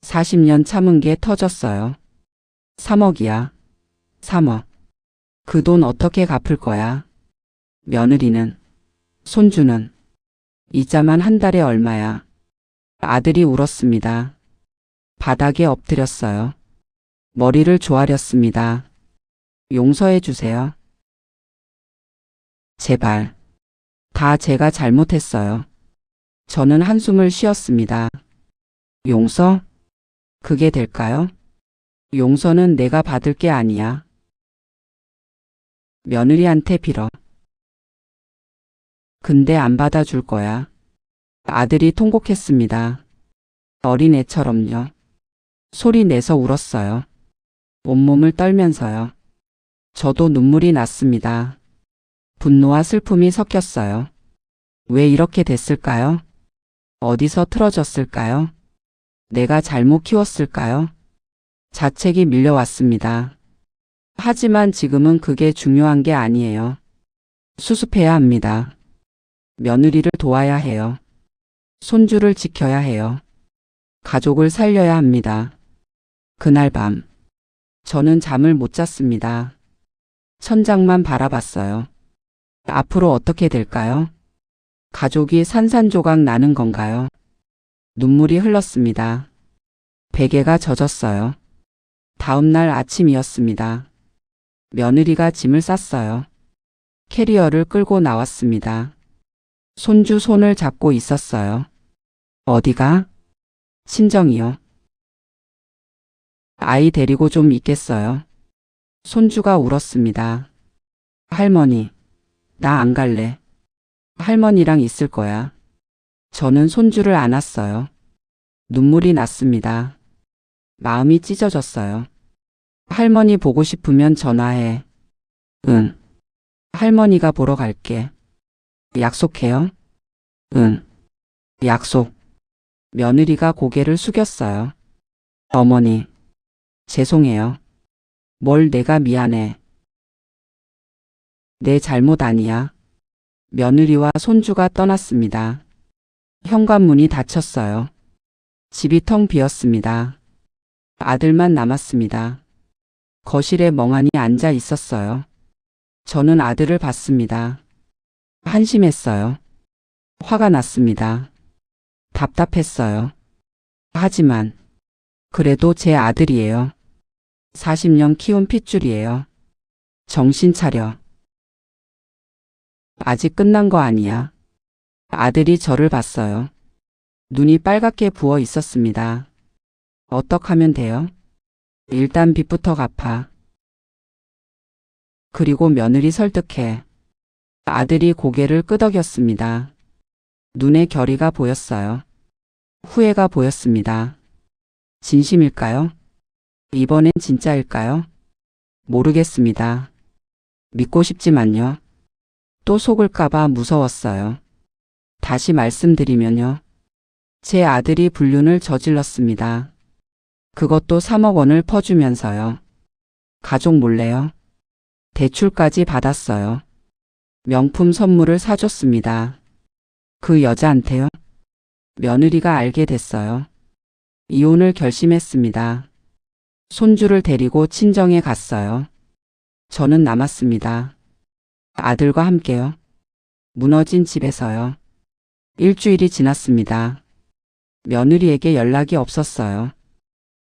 40년 참은 게 터졌어요. 3억이야. 3억. 그 돈 어떻게 갚을 거야? 며느리는? 손주는? 이자만 한 달에 얼마야? 아들이 울었습니다. 바닥에 엎드렸어요. 머리를 조아렸습니다. 용서해 주세요. 제발. 다 제가 잘못했어요. 저는 한숨을 쉬었습니다. 용서? 그게 될까요? 용서는 내가 받을 게 아니야. 며느리한테 빌어. 근데 안 받아줄 거야. 아들이 통곡했습니다. 어린애처럼요. 소리 내서 울었어요. 온몸을 떨면서요. 저도 눈물이 났습니다. 분노와 슬픔이 섞였어요. 왜 이렇게 됐을까요? 어디서 틀어졌을까요? 내가 잘못 키웠을까요? 자책이 밀려왔습니다. 하지만 지금은 그게 중요한 게 아니에요. 수습해야 합니다. 며느리를 도와야 해요. 손주를 지켜야 해요. 가족을 살려야 합니다. 그날 밤, 저는 잠을 못 잤습니다. 천장만 바라봤어요. 앞으로 어떻게 될까요? 가족이 산산조각 나는 건가요? 눈물이 흘렀습니다. 베개가 젖었어요. 다음 날 아침이었습니다. 며느리가 짐을 쌌어요. 캐리어를 끌고 나왔습니다. 손주 손을 잡고 있었어요. 어디가? 친정이요. 아이 데리고 좀 있겠어요. 손주가 울었습니다. 할머니, 나 안 갈래. 할머니랑 있을 거야. 저는 손주를 안았어요. 눈물이 났습니다. 마음이 찢어졌어요. 할머니 보고 싶으면 전화해. 응. 할머니가 보러 갈게. 약속해요? 응. 약속. 며느리가 고개를 숙였어요. 어머니, 죄송해요. 뭘 내가 미안해. 내 잘못 아니야. 며느리와 손주가 떠났습니다. 현관문이 닫혔어요. 집이 텅 비었습니다. 아들만 남았습니다. 거실에 멍하니 앉아 있었어요. 저는 아들을 봤습니다. 한심했어요. 화가 났습니다. 답답했어요. 하지만 그래도 제 아들이에요. 40년 키운 핏줄이에요. 정신 차려. 아직 끝난 거 아니야. 아들이 저를 봤어요. 눈이 빨갛게 부어 있었습니다. 어떡하면 돼요? 일단 빚부터 갚아. 그리고 며느리 설득해. 아들이 고개를 끄덕였습니다. 눈에 결의가 보였어요. 후회가 보였습니다. 진심일까요? 이번엔 진짜일까요? 모르겠습니다. 믿고 싶지만요. 또 속을까봐 무서웠어요. 다시 말씀드리면요. 제 아들이 불륜을 저질렀습니다. 그것도 3억 원을 퍼주면서요. 가족 몰래요. 대출까지 받았어요. 명품 선물을 사줬습니다. 그 여자한테요. 며느리가 알게 됐어요. 이혼을 결심했습니다. 손주를 데리고 친정에 갔어요. 저는 남았습니다. 아들과 함께요. 무너진 집에서요. 일주일이 지났습니다. 며느리에게 연락이 없었어요.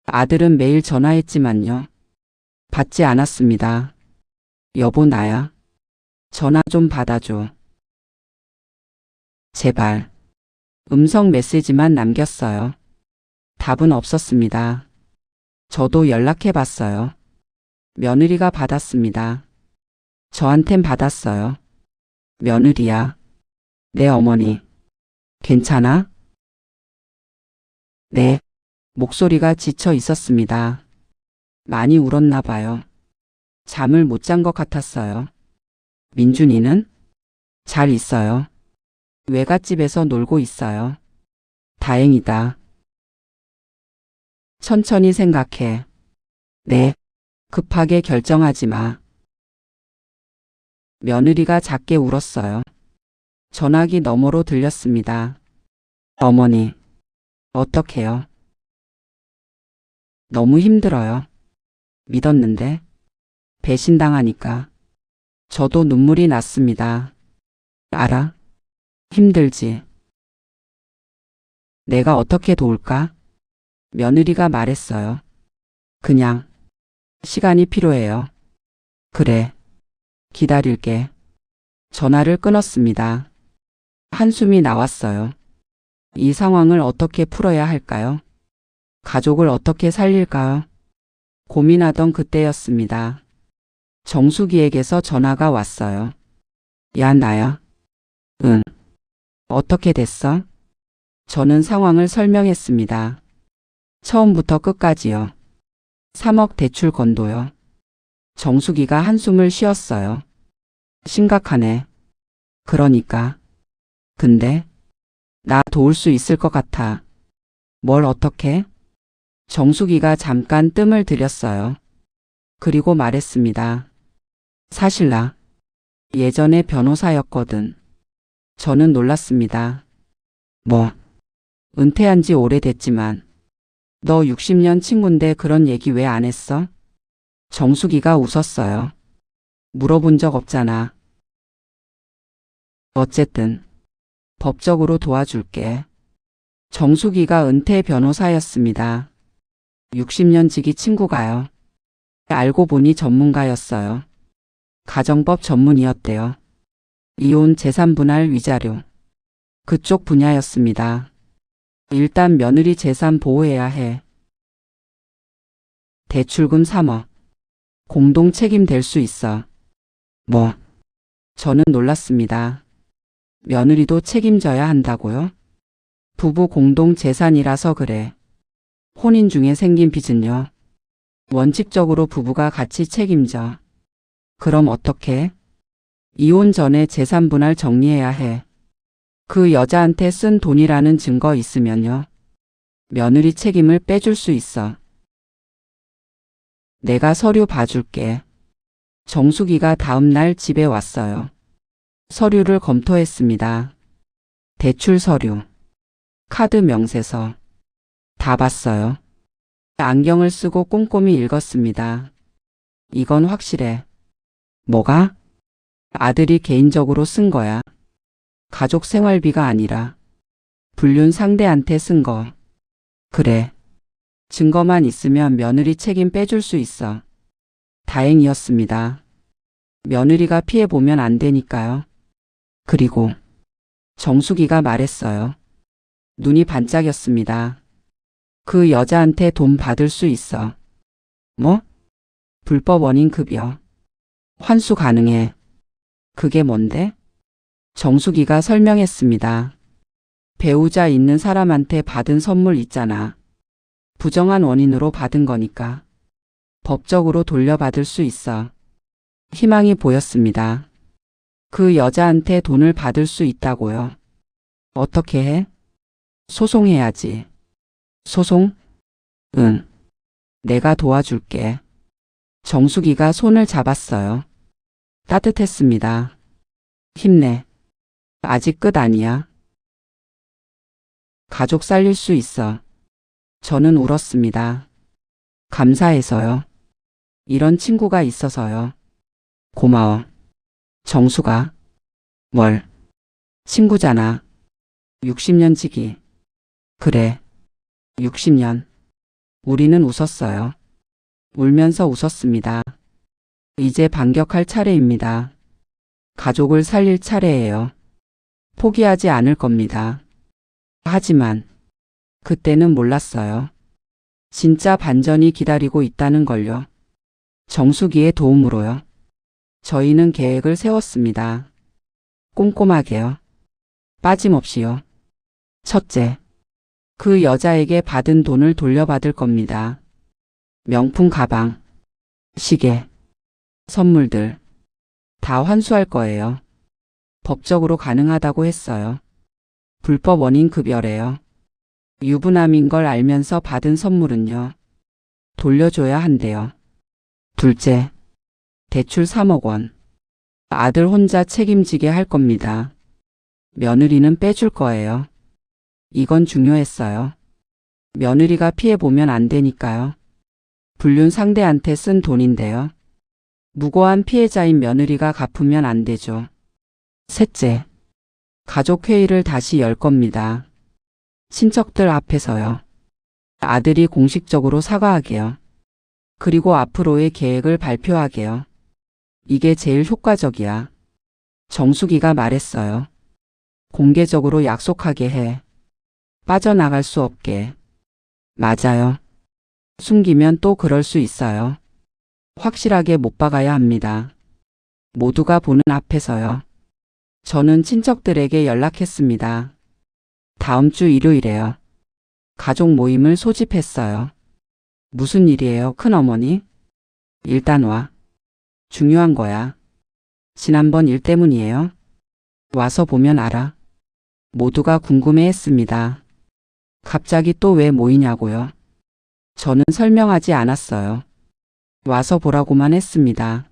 아들은 매일 전화했지만요. 받지 않았습니다. 여보 나야. 전화 좀 받아줘. 제발. 음성 메시지만 남겼어요. 답은 없었습니다. 저도 연락해봤어요. 며느리가 받았습니다. 저한텐 받았어요. 며느리야. 내 어머니. 괜찮아? 네. 목소리가 지쳐 있었습니다. 많이 울었나 봐요. 잠을 못 잔 것 같았어요. 민준이는? 잘 있어요. 외갓집에서 놀고 있어요. 다행이다. 천천히 생각해. 네. 급하게 결정하지 마. 며느리가 작게 울었어요. 전화기 너머로 들렸습니다. 어머니. 어떡해요? 너무 힘들어요. 믿었는데. 배신당하니까. 저도 눈물이 났습니다. 알아? 힘들지. 내가 어떻게 도울까? 며느리가 말했어요. 그냥 시간이 필요해요. 그래. 기다릴게. 전화를 끊었습니다. 한숨이 나왔어요. 이 상황을 어떻게 풀어야 할까요? 가족을 어떻게 살릴까요? 고민하던 그때였습니다. 정수기에게서 전화가 왔어요. 야, 나야. 응. 어떻게 됐어? 저는 상황을 설명했습니다. 처음부터 끝까지요. 3억 대출 건도요. 정수기가 한숨을 쉬었어요. 심각하네. 그러니까. 근데 나 도울 수 있을 것 같아. 뭘 어떻게? 정수기가 잠깐 뜸을 들였어요. 그리고 말했습니다. 사실 나 예전에 변호사였거든. 저는 놀랐습니다. 뭐? 은퇴한 지 오래됐지만 너 60년 친구인데 그런 얘기 왜 안 했어? 정수기가 웃었어요. 물어본 적 없잖아. 어쨌든 법적으로 도와줄게. 정수기가 은퇴 변호사였습니다. 60년 지기 친구가요. 알고 보니 전문가였어요. 가정법 전문이었대요. 이혼 재산 분할 위자료. 그쪽 분야였습니다. 일단 며느리 재산 보호해야 해. 대출금 3억. 공동 책임될 수 있어. 뭐? 저는 놀랐습니다. 며느리도 책임져야 한다고요? 부부 공동 재산이라서 그래. 혼인 중에 생긴 빚은요. 원칙적으로 부부가 같이 책임져. 그럼 어떻게? 이혼 전에 재산 분할 정리해야 해. 그 여자한테 쓴 돈이라는 증거 있으면요. 며느리 책임을 빼줄 수 있어. 내가 서류 봐줄게. 정수기가 다음 날 집에 왔어요. 서류를 검토했습니다. 대출 서류, 카드 명세서, 다 봤어요. 안경을 쓰고 꼼꼼히 읽었습니다. 이건 확실해. 뭐가? 아들이 개인적으로 쓴 거야. 가족 생활비가 아니라 불륜 상대한테 쓴 거. 그래. 증거만 있으면 며느리 책임 빼줄 수 있어. 다행이었습니다. 며느리가 피해보면 안 되니까요. 그리고 정수기가 말했어요. 눈이 반짝였습니다. 그 여자한테 돈 받을 수 있어. 뭐? 불법 원인 급여. 환수 가능해. 그게 뭔데? 정수기가 설명했습니다. 배우자 있는 사람한테 받은 선물 있잖아. 부정한 원인으로 받은 거니까. 법적으로 돌려받을 수 있어. 희망이 보였습니다. 그 여자한테 돈을 받을 수 있다고요. 어떻게 해? 소송해야지. 소송? 응. 내가 도와줄게. 정수기가 손을 잡았어요. 따뜻했습니다. 힘내. 아직 끝 아니야. 가족 살릴 수 있어. 저는 울었습니다. 감사해서요. 이런 친구가 있어서요. 고마워. 정수가. 뭘? 친구잖아. 60년 지기. 그래. 60년. 우리는 웃었어요. 울면서 웃었습니다. 이제 반격할 차례입니다. 가족을 살릴 차례예요. 포기하지 않을 겁니다. 하지만 그때는 몰랐어요. 진짜 반전이 기다리고 있다는 걸요. 정수기의 도움으로요. 저희는 계획을 세웠습니다. 꼼꼼하게요. 빠짐없이요. 첫째, 그 여자에게 받은 돈을 돌려받을 겁니다. 명품 가방, 시계, 선물들 다 환수할 거예요. 법적으로 가능하다고 했어요. 불법 원인 급여래요. 유부남인 걸 알면서 받은 선물은요. 돌려줘야 한대요. 둘째, 대출 3억 원. 아들 혼자 책임지게 할 겁니다. 며느리는 빼줄 거예요. 이건 중요했어요. 며느리가 피해보면 안 되니까요. 불륜 상대한테 쓴 돈인데요. 무고한 피해자인 며느리가 갚으면 안 되죠. 셋째, 가족회의를 다시 열 겁니다. 친척들 앞에서요. 아들이 공식적으로 사과하게요. 그리고 앞으로의 계획을 발표하게요. 이게 제일 효과적이야. 정수기가 말했어요. 공개적으로 약속하게 해. 빠져나갈 수 없게. 맞아요. 숨기면 또 그럴 수 있어요. 확실하게 못 박아야 합니다. 모두가 보는 앞에서요. 저는 친척들에게 연락했습니다. 다음 주 일요일에요. 가족 모임을 소집했어요. 무슨 일이에요, 큰어머니? 일단 와. 중요한 거야. 지난번 일 때문이에요. 와서 보면 알아. 모두가 궁금해했습니다. 갑자기 또 왜 모이냐고요? 저는 설명하지 않았어요. 와서 보라고만 했습니다.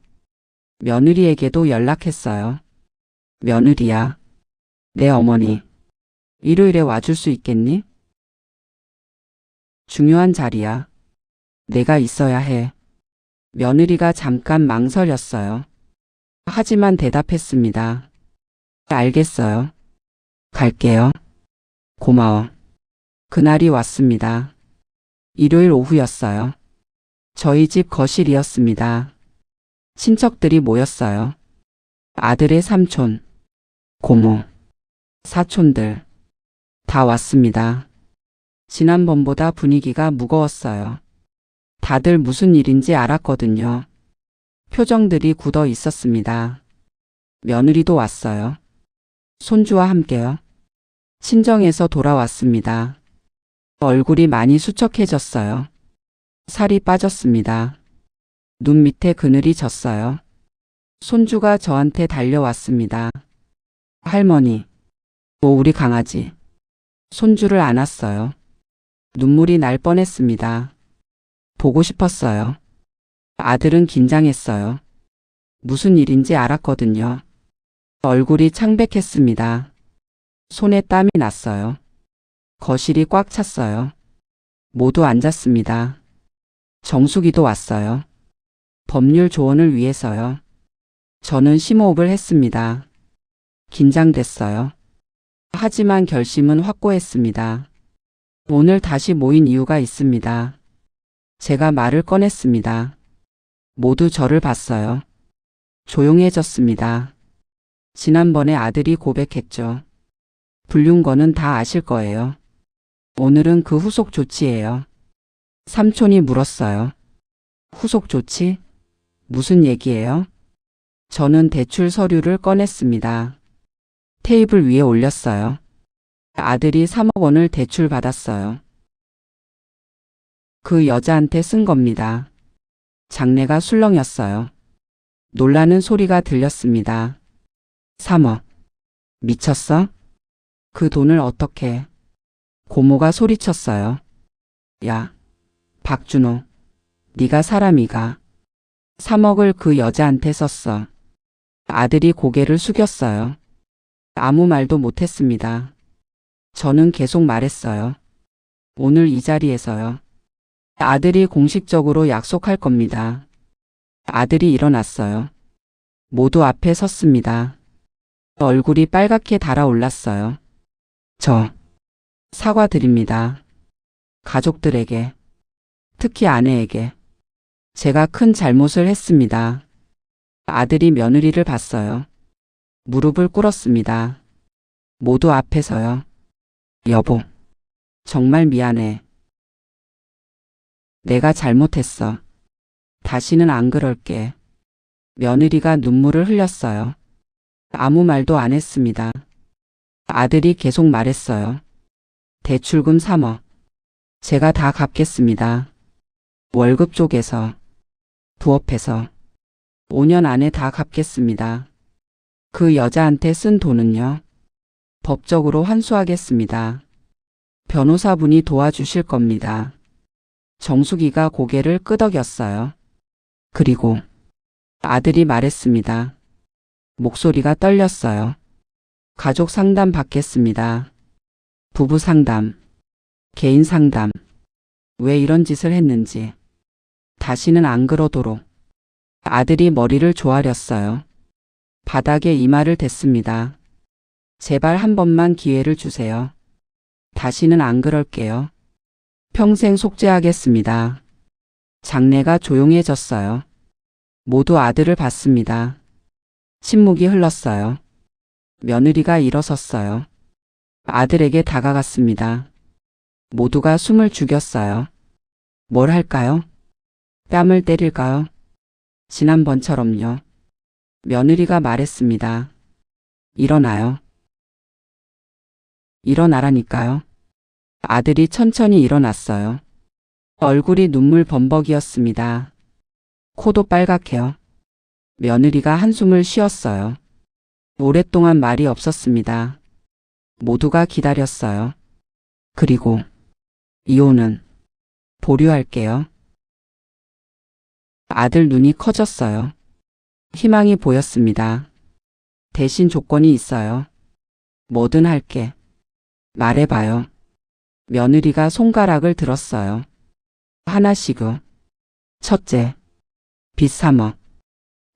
며느리에게도 연락했어요. 며느리야. 내 어머니. 일요일에 와줄 수 있겠니? 중요한 자리야. 내가 있어야 해. 며느리가 잠깐 망설였어요. 하지만 대답했습니다. 알겠어요. 갈게요. 고마워. 그날이 왔습니다. 일요일 오후였어요. 저희 집 거실이었습니다. 친척들이 모였어요. 아들의 삼촌, 고모, 사촌들 다 왔습니다. 지난번보다 분위기가 무거웠어요. 다들 무슨 일인지 알았거든요. 표정들이 굳어 있었습니다. 며느리도 왔어요. 손주와 함께요. 친정에서 돌아왔습니다. 얼굴이 많이 수척해졌어요. 살이 빠졌습니다. 눈 밑에 그늘이 졌어요. 손주가 저한테 달려왔습니다. 할머니, 우리 강아지. 손주를 안았어요. 눈물이 날 뻔했습니다. 보고 싶었어요. 아들은 긴장했어요. 무슨 일인지 알았거든요. 얼굴이 창백했습니다. 손에 땀이 났어요. 거실이 꽉 찼어요. 모두 앉았습니다. 정수기도 왔어요. 법률 조언을 위해서요. 저는 심호흡을 했습니다. 긴장됐어요. 하지만 결심은 확고했습니다. 오늘 다시 모인 이유가 있습니다. 제가 말을 꺼냈습니다. 모두 저를 봤어요. 조용해졌습니다. 지난번에 아들이 고백했죠. 불륜 거는 다 아실 거예요. 오늘은 그 후속 조치예요. 삼촌이 물었어요. 후속 조치? 무슨 얘기예요? 저는 대출 서류를 꺼냈습니다. 테이블 위에 올렸어요. 아들이 3억 원을 대출 받았어요. 그 여자한테 쓴 겁니다. 장래가 술렁였어요. 놀라는 소리가 들렸습니다. 3억. 미쳤어? 그 돈을 어떻게? 고모가 소리쳤어요. 야, 박준호. 네가 사람이가 3억을 그 여자한테 썼어. 아들이 고개를 숙였어요. 아무 말도 못했습니다. 저는 계속 말했어요. 오늘 이 자리에서요. 아들이 공식적으로 약속할 겁니다. 아들이 일어났어요. 모두 앞에 섰습니다. 얼굴이 빨갛게 달아올랐어요. 저 사과드립니다. 가족들에게, 특히 아내에게. 제가 큰 잘못을 했습니다. 아들이 며느리를 봤어요. 무릎을 꿇었습니다. 모두 앞에서요. 여보, 정말 미안해. 내가 잘못했어. 다시는 안 그럴게. 며느리가 눈물을 흘렸어요. 아무 말도 안 했습니다. 아들이 계속 말했어요. 대출금 3억. 제가 다 갚겠습니다. 월급 쪽에서, 부업해서 5년 안에 다 갚겠습니다. 그 여자한테 쓴 돈은요? 법적으로 환수하겠습니다. 변호사분이 도와주실 겁니다. 정숙이가 고개를 끄덕였어요. 그리고 아들이 말했습니다. 목소리가 떨렸어요. 가족 상담 받겠습니다. 부부 상담, 개인 상담. 왜 이런 짓을 했는지. 다시는 안 그러도록. 아들이 머리를 조아렸어요. 바닥에 이마를 댔습니다. 제발 한 번만 기회를 주세요. 다시는 안 그럴게요. 평생 속죄하겠습니다. 장내가 조용해졌어요. 모두 아들을 봤습니다. 침묵이 흘렀어요. 며느리가 일어섰어요. 아들에게 다가갔습니다. 모두가 숨을 죽였어요. 뭘 할까요? 뺨을 때릴까요? 지난번처럼요. 며느리가 말했습니다. 일어나요. 일어나라니까요. 아들이 천천히 일어났어요. 얼굴이 눈물 범벅이었습니다. 코도 빨갛게요. 며느리가 한숨을 쉬었어요. 오랫동안 말이 없었습니다. 모두가 기다렸어요. 그리고 이혼은 보류할게요. 아들 눈이 커졌어요. 희망이 보였습니다. 대신 조건이 있어요. 뭐든 할게. 말해봐요. 며느리가 손가락을 들었어요. 하나씩요. 첫째, 빚 3억.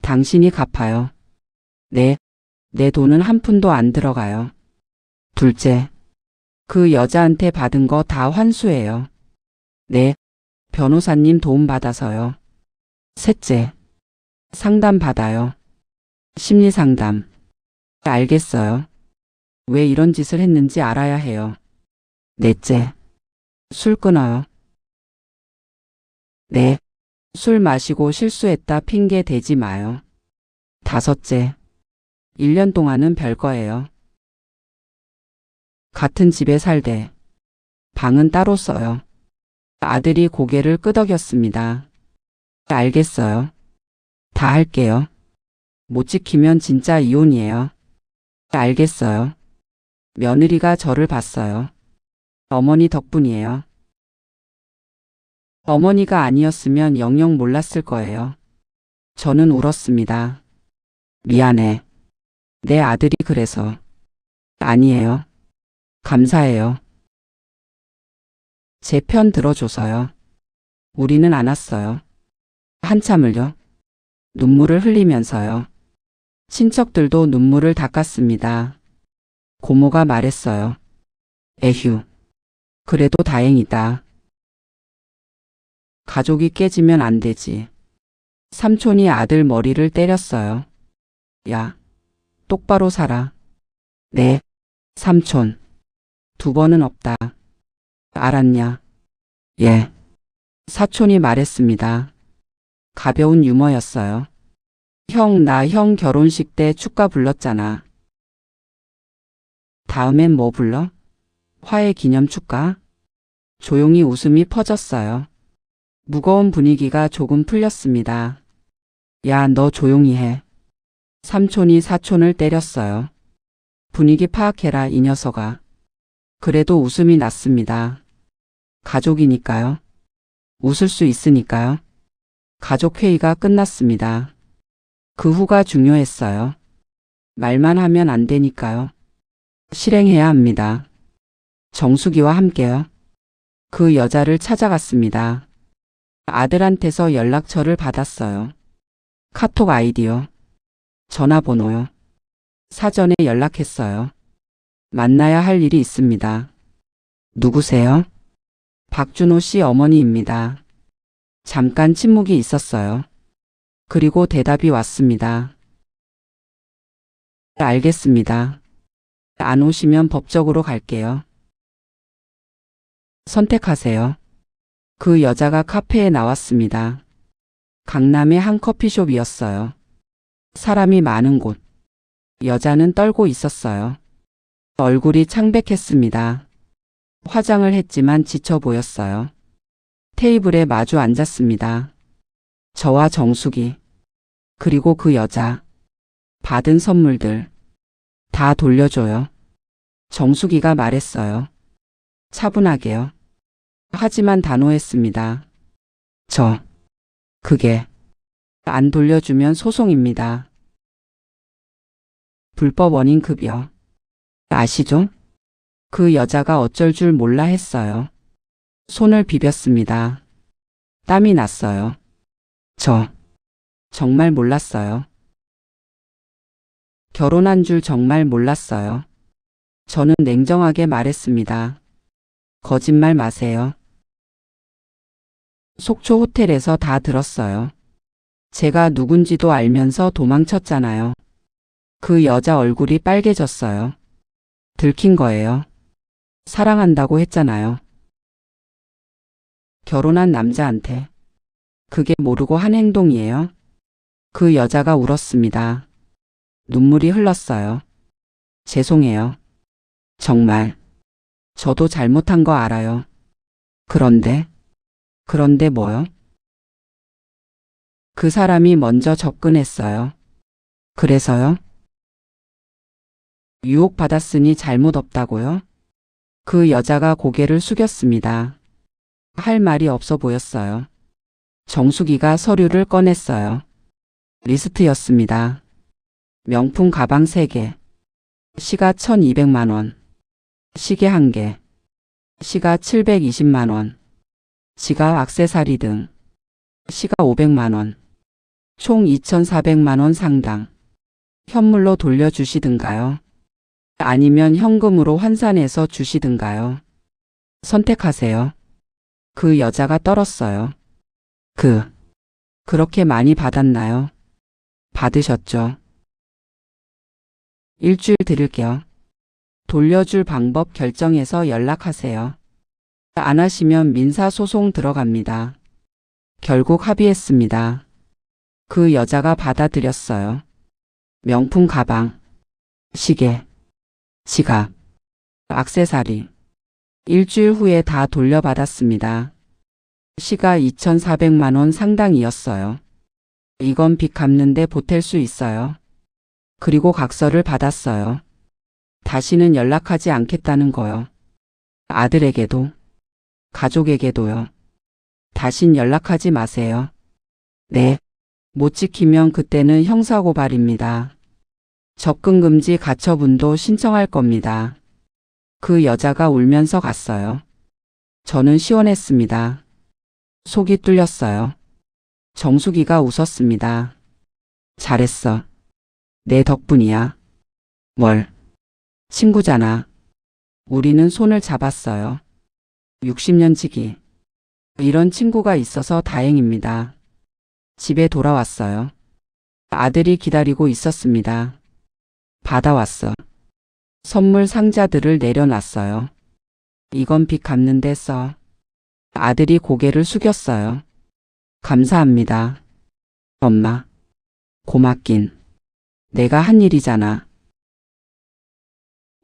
당신이 갚아요. 네, 내 돈은 한 푼도 안 들어가요. 둘째, 그 여자한테 받은 거 다 환수해요. 네, 변호사님 도움 받아서요. 셋째, 상담 받아요. 심리 상담. 알겠어요. 왜 이런 짓을 했는지 알아야 해요. 넷째, 술 끊어요. 네, 술 마시고 실수했다 핑계 대지 마요. 다섯째, 1년 동안은 별거예요. 같은 집에 살되 방은 따로 써요. 아들이 고개를 끄덕였습니다. 알겠어요. 다 할게요. 못 지키면 진짜 이혼이에요. 알겠어요. 며느리가 저를 봤어요. 어머니 덕분이에요. 어머니가 아니었으면 영영 몰랐을 거예요. 저는 울었습니다. 미안해. 내 아들이 그래서. 아니에요. 감사해요. 제 편 들어줘서요. 우리는 안 왔어요. 한참을요. 눈물을 흘리면서요. 친척들도 눈물을 닦았습니다. 고모가 말했어요. 에휴, 그래도 다행이다. 가족이 깨지면 안 되지. 삼촌이 아들 머리를 때렸어요. 야, 똑바로 살아. 네, 삼촌. 두 번은 없다. 알았냐? 예. 사촌이 말했습니다. 가벼운 유머였어요. 형, 나 형 결혼식 때 축가 불렀잖아. 다음엔 뭐 불러? 화해 기념 축가? 조용히 웃음이 퍼졌어요. 무거운 분위기가 조금 풀렸습니다. 야, 너 조용히 해. 삼촌이 사촌을 때렸어요. 분위기 파악해라, 이 녀석아. 그래도 웃음이 났습니다. 가족이니까요. 웃을 수 있으니까요. 가족회의가 끝났습니다. 그 후가 중요했어요. 말만 하면 안 되니까요. 실행해야 합니다. 정수기와 함께요. 그 여자를 찾아갔습니다. 아들한테서 연락처를 받았어요. 카톡 아이디요. 전화번호요. 사전에 연락했어요. 만나야 할 일이 있습니다. 누구세요? 박준호 씨 어머니입니다. 잠깐 침묵이 있었어요. 그리고 대답이 왔습니다. 알겠습니다. 안 오시면 법적으로 갈게요. 선택하세요. 그 여자가 카페에 나왔습니다. 강남의 한 커피숍이었어요. 사람이 많은 곳. 여자는 떨고 있었어요. 얼굴이 창백했습니다. 화장을 했지만 지쳐 보였어요. 테이블에 마주 앉았습니다. 저와 정숙이, 그리고 그 여자. 받은 선물들. 다 돌려줘요. 정숙이가 말했어요. 차분하게요. 하지만 단호했습니다. 그게 안 돌려주면 소송입니다. 불법 원인 급여. 아시죠? 그 여자가 어쩔 줄 몰라 했어요. 손을 비볐습니다. 땀이 났어요. 정말 몰랐어요. 결혼한 줄 정말 몰랐어요. 저는 냉정하게 말했습니다. 거짓말 마세요. 속초 호텔에서 다 들었어요. 제가 누군지도 알면서 도망쳤잖아요. 그 여자 얼굴이 빨개졌어요. 들킨 거예요. 사랑한다고 했잖아요. 결혼한 남자한테. 그게 모르고 한 행동이에요. 그 여자가 울었습니다. 눈물이 흘렀어요. 죄송해요. 정말. 저도 잘못한 거 알아요. 그런데 뭐요? 그 사람이 먼저 접근했어요. 그래서요? 유혹받았으니 잘못 없다고요? 그 여자가 고개를 숙였습니다. 할 말이 없어 보였어요. 정수기가 서류를 꺼냈어요. 리스트였습니다. 명품 가방 3개. 시가 1200만 원. 시계 1개. 시가 720만 원. 지갑 액세서리 등. 시가 500만 원. 총 2400만 원 상당. 현물로 돌려주시든가요? 아니면 현금으로 환산해서 주시든가요? 선택하세요. 그 여자가 떨었어요. 그렇게 많이 받았나요? 받으셨죠? 일주일 드릴게요. 돌려줄 방법 결정해서 연락하세요. 안 하시면 민사소송 들어갑니다. 결국 합의했습니다. 그 여자가 받아들였어요. 명품 가방, 시계, 지갑, 액세서리. 일주일 후에 다 돌려받았습니다. 시가 2400만 원 상당이었어요. 이건 빚 갚는데 보탤 수 있어요. 그리고 각서를 받았어요. 다시는 연락하지 않겠다는 거요. 아들에게도, 가족에게도요. 다신 연락하지 마세요. 네. 못 지키면 그때는 형사고발입니다. 접근금지 가처분도 신청할 겁니다. 그 여자가 울면서 갔어요. 저는 시원했습니다. 속이 뚫렸어요. 정수기가 웃었습니다. 잘했어. 내 덕분이야. 뭘. 친구잖아. 우리는 손을 잡았어요. 60년 지기. 이런 친구가 있어서 다행입니다. 집에 돌아왔어요. 아들이 기다리고 있었습니다. 받아왔어. 선물 상자들을 내려놨어요. 이건 빚 갚는 데 써. 아들이 고개를 숙였어요. 감사합니다. 엄마. 고맙긴. 내가 한 일이잖아.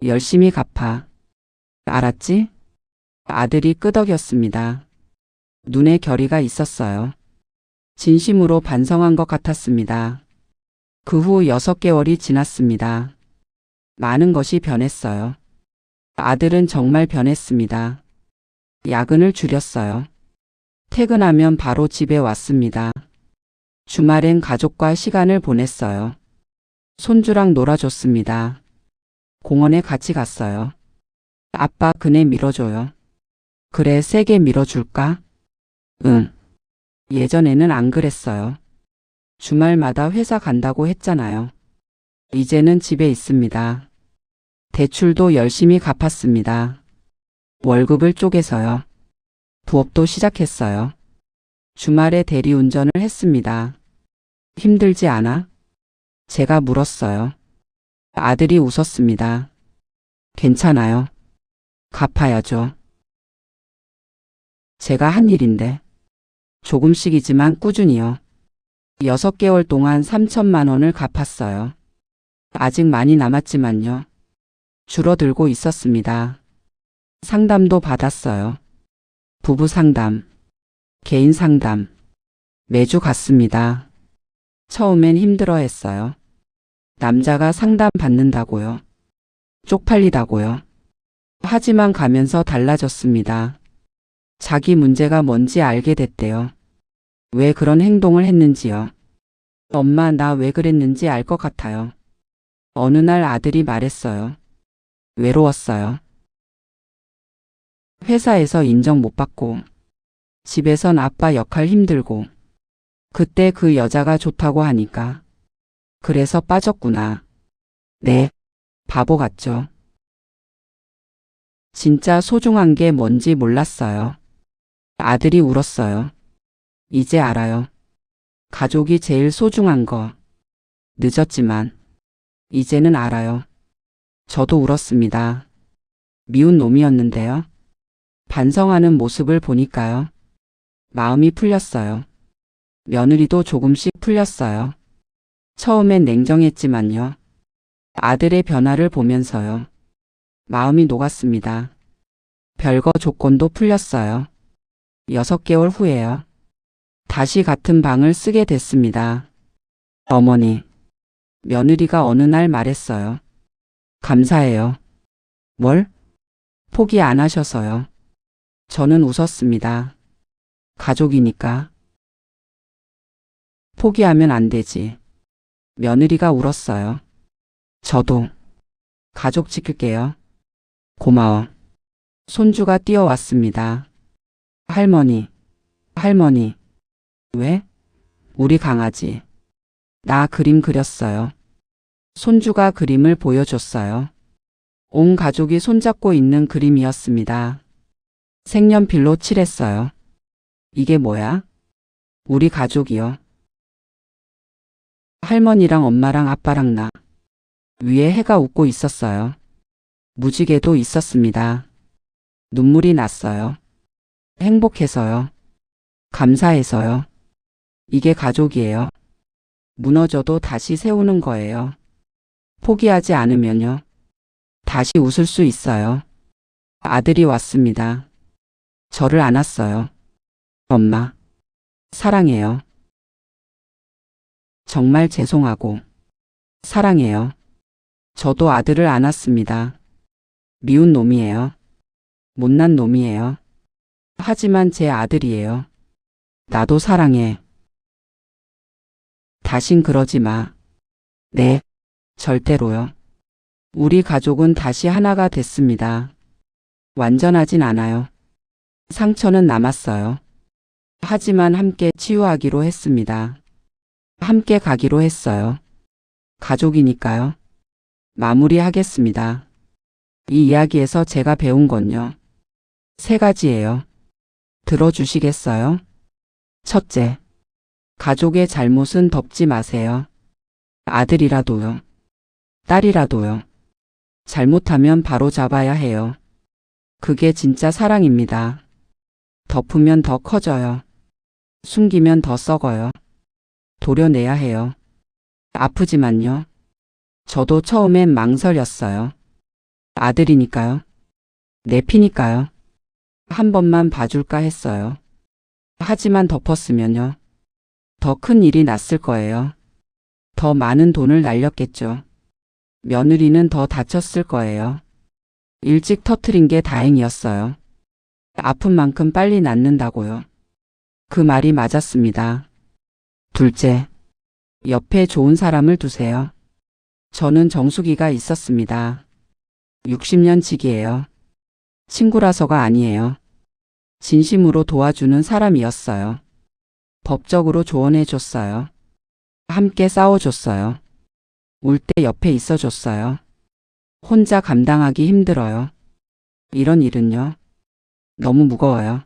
열심히 갚아. 알았지? 아들이 끄덕였습니다. 눈에 결의가 있었어요. 진심으로 반성한 것 같았습니다. 그 후 6개월이 지났습니다. 많은 것이 변했어요. 아들은 정말 변했습니다. 야근을 줄였어요. 퇴근하면 바로 집에 왔습니다. 주말엔 가족과 시간을 보냈어요. 손주랑 놀아줬습니다. 공원에 같이 갔어요. 아빠 그네 밀어줘요. 그래, 세게 밀어줄까? 응. 예전에는 안 그랬어요. 주말마다 회사 간다고 했잖아요. 이제는 집에 있습니다. 대출도 열심히 갚았습니다. 월급을 쪼개서요. 부업도 시작했어요. 주말에 대리운전을 했습니다. 힘들지 않아? 제가 물었어요. 아들이 웃었습니다. 괜찮아요. 갚아야죠. 제가 한 일인데. 조금씩이지만 꾸준히요. 6개월 동안 3천만 원을 갚았어요. 아직 많이 남았지만요. 줄어들고 있었습니다. 상담도 받았어요. 부부 상담, 개인 상담, 매주 갔습니다. 처음엔 힘들어했어요. 남자가 상담 받는다고요. 쪽팔리다고요. 하지만 가면서 달라졌습니다. 자기 문제가 뭔지 알게 됐대요. 왜 그런 행동을 했는지요. 엄마, 나 왜 그랬는지 알 것 같아요. 어느 날 아들이 말했어요. 외로웠어요. 회사에서 인정 못 받고, 집에선 아빠 역할 힘들고, 그때 그 여자가 좋다고 하니까. 그래서 빠졌구나. 네, 바보 같죠. 진짜 소중한 게 뭔지 몰랐어요. 아들이 울었어요. 이제 알아요. 가족이 제일 소중한 거. 늦었지만 이제는 알아요. 저도 울었습니다. 미운 놈이었는데요. 반성하는 모습을 보니까요. 마음이 풀렸어요. 며느리도 조금씩 풀렸어요. 처음엔 냉정했지만요. 아들의 변화를 보면서요. 마음이 녹았습니다. 별거 조건도 풀렸어요. 6개월 후에요. 다시 같은 방을 쓰게 됐습니다. 어머니, 며느리가 어느 날 말했어요. 감사해요. 뭘? 포기 안 하셔서요. 저는 웃었습니다. 가족이니까. 포기하면 안 되지. 며느리가 울었어요. 저도 가족 지킬게요. 고마워. 손주가 뛰어왔습니다. 할머니, 할머니. 왜? 우리 강아지. 나 그림 그렸어요. 손주가 그림을 보여줬어요. 온 가족이 손잡고 있는 그림이었습니다. 색연필로 칠했어요. 이게 뭐야? 우리 가족이요. 할머니랑 엄마랑 아빠랑 나. 위에 해가 웃고 있었어요. 무지개도 있었습니다. 눈물이 났어요. 행복해서요. 감사해서요. 이게 가족이에요. 무너져도 다시 세우는 거예요. 포기하지 않으면요. 다시 웃을 수 있어요. 아들이 왔습니다. 저를 안았어요. 엄마, 사랑해요. 정말 죄송하고 사랑해요. 저도 아들을 안았습니다. 미운 놈이에요. 못난 놈이에요. 하지만 제 아들이에요. 나도 사랑해. 다신 그러지 마. 네, 절대로요. 우리 가족은 다시 하나가 됐습니다. 완전하진 않아요. 상처는 남았어요. 하지만 함께 치유하기로 했습니다. 함께 가기로 했어요. 가족이니까요. 마무리하겠습니다. 이 이야기에서 제가 배운 건요. 세 가지예요. 들어주시겠어요? 첫째, 가족의 잘못은 덮지 마세요. 아들이라도요. 딸이라도요. 잘못하면 바로 잡아야 해요. 그게 진짜 사랑입니다. 덮으면 더 커져요. 숨기면 더 썩어요. 도려내야 해요. 아프지만요. 저도 처음엔 망설였어요. 아들이니까요. 내 피니까요. 한 번만 봐줄까 했어요. 하지만 덮었으면요. 더 큰 일이 났을 거예요. 더 많은 돈을 날렸겠죠. 며느리는 더 다쳤을 거예요. 일찍 터트린 게 다행이었어요. 아픈 만큼 빨리 낫는다고요. 그 말이 맞았습니다. 둘째, 옆에 좋은 사람을 두세요. 저는 정수기가 있었습니다. 60년 지기예요. 친구라서가 아니에요. 진심으로 도와주는 사람이었어요. 법적으로 조언해 줬어요. 함께 싸워줬어요. 울 때 옆에 있어줬어요. 혼자 감당하기 힘들어요. 이런 일은요. 너무 무거워요.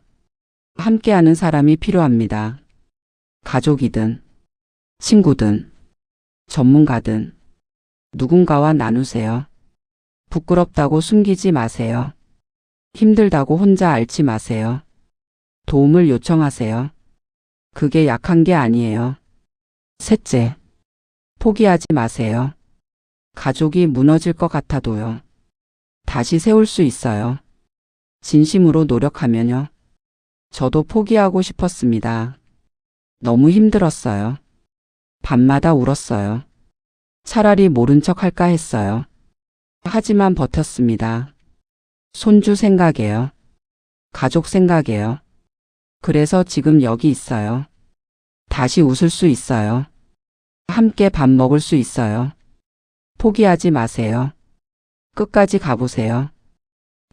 함께하는 사람이 필요합니다. 가족이든 친구든 전문가든 누군가와 나누세요. 부끄럽다고 숨기지 마세요. 힘들다고 혼자 앓지 마세요. 도움을 요청하세요. 그게 약한 게 아니에요. 셋째, 포기하지 마세요. 가족이 무너질 것 같아도요. 다시 세울 수 있어요. 진심으로 노력하면요. 저도 포기하고 싶었습니다. 너무 힘들었어요. 밤마다 울었어요. 차라리 모른 척 할까 했어요. 하지만 버텼습니다. 손주 생각에요. 가족 생각에요. 그래서 지금 여기 있어요. 다시 웃을 수 있어요. 함께 밥 먹을 수 있어요. 포기하지 마세요. 끝까지 가보세요.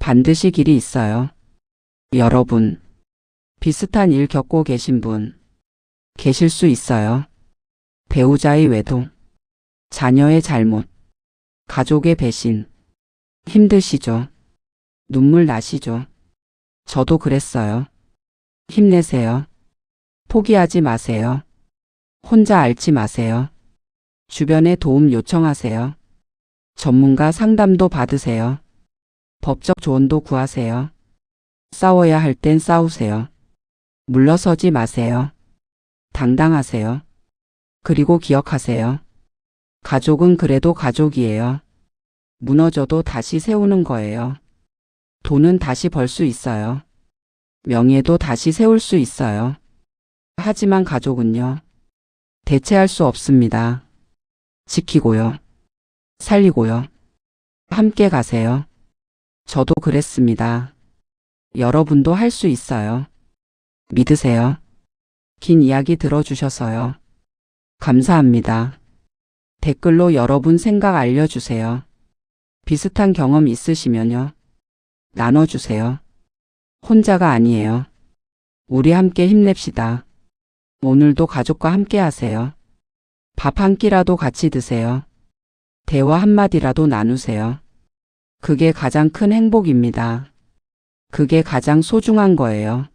반드시 길이 있어요. 여러분, 비슷한 일 겪고 계신 분 계실 수 있어요. 배우자의 외도, 자녀의 잘못, 가족의 배신. 힘드시죠? 눈물 나시죠? 저도 그랬어요. 힘내세요. 포기하지 마세요. 혼자 앓지 마세요. 주변에 도움 요청하세요. 전문가 상담도 받으세요. 법적 조언도 구하세요. 싸워야 할 땐 싸우세요. 물러서지 마세요. 당당하세요. 그리고 기억하세요. 가족은 그래도 가족이에요. 무너져도 다시 세우는 거예요. 돈은 다시 벌 수 있어요. 명예도 다시 세울 수 있어요. 하지만 가족은요. 대체할 수 없습니다. 지키고요. 살리고요. 함께 가세요. 저도 그랬습니다. 여러분도 할 수 있어요. 믿으세요. 긴 이야기 들어주셔서요. 감사합니다. 댓글로 여러분 생각 알려주세요. 비슷한 경험 있으시면요. 나눠주세요. 혼자가 아니에요. 우리 함께 힘냅시다. 오늘도 가족과 함께 하세요. 밥 한 끼라도 같이 드세요. 대화 한마디라도 나누세요. 그게 가장 큰 행복입니다. 그게 가장 소중한 거예요.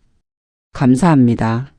감사합니다.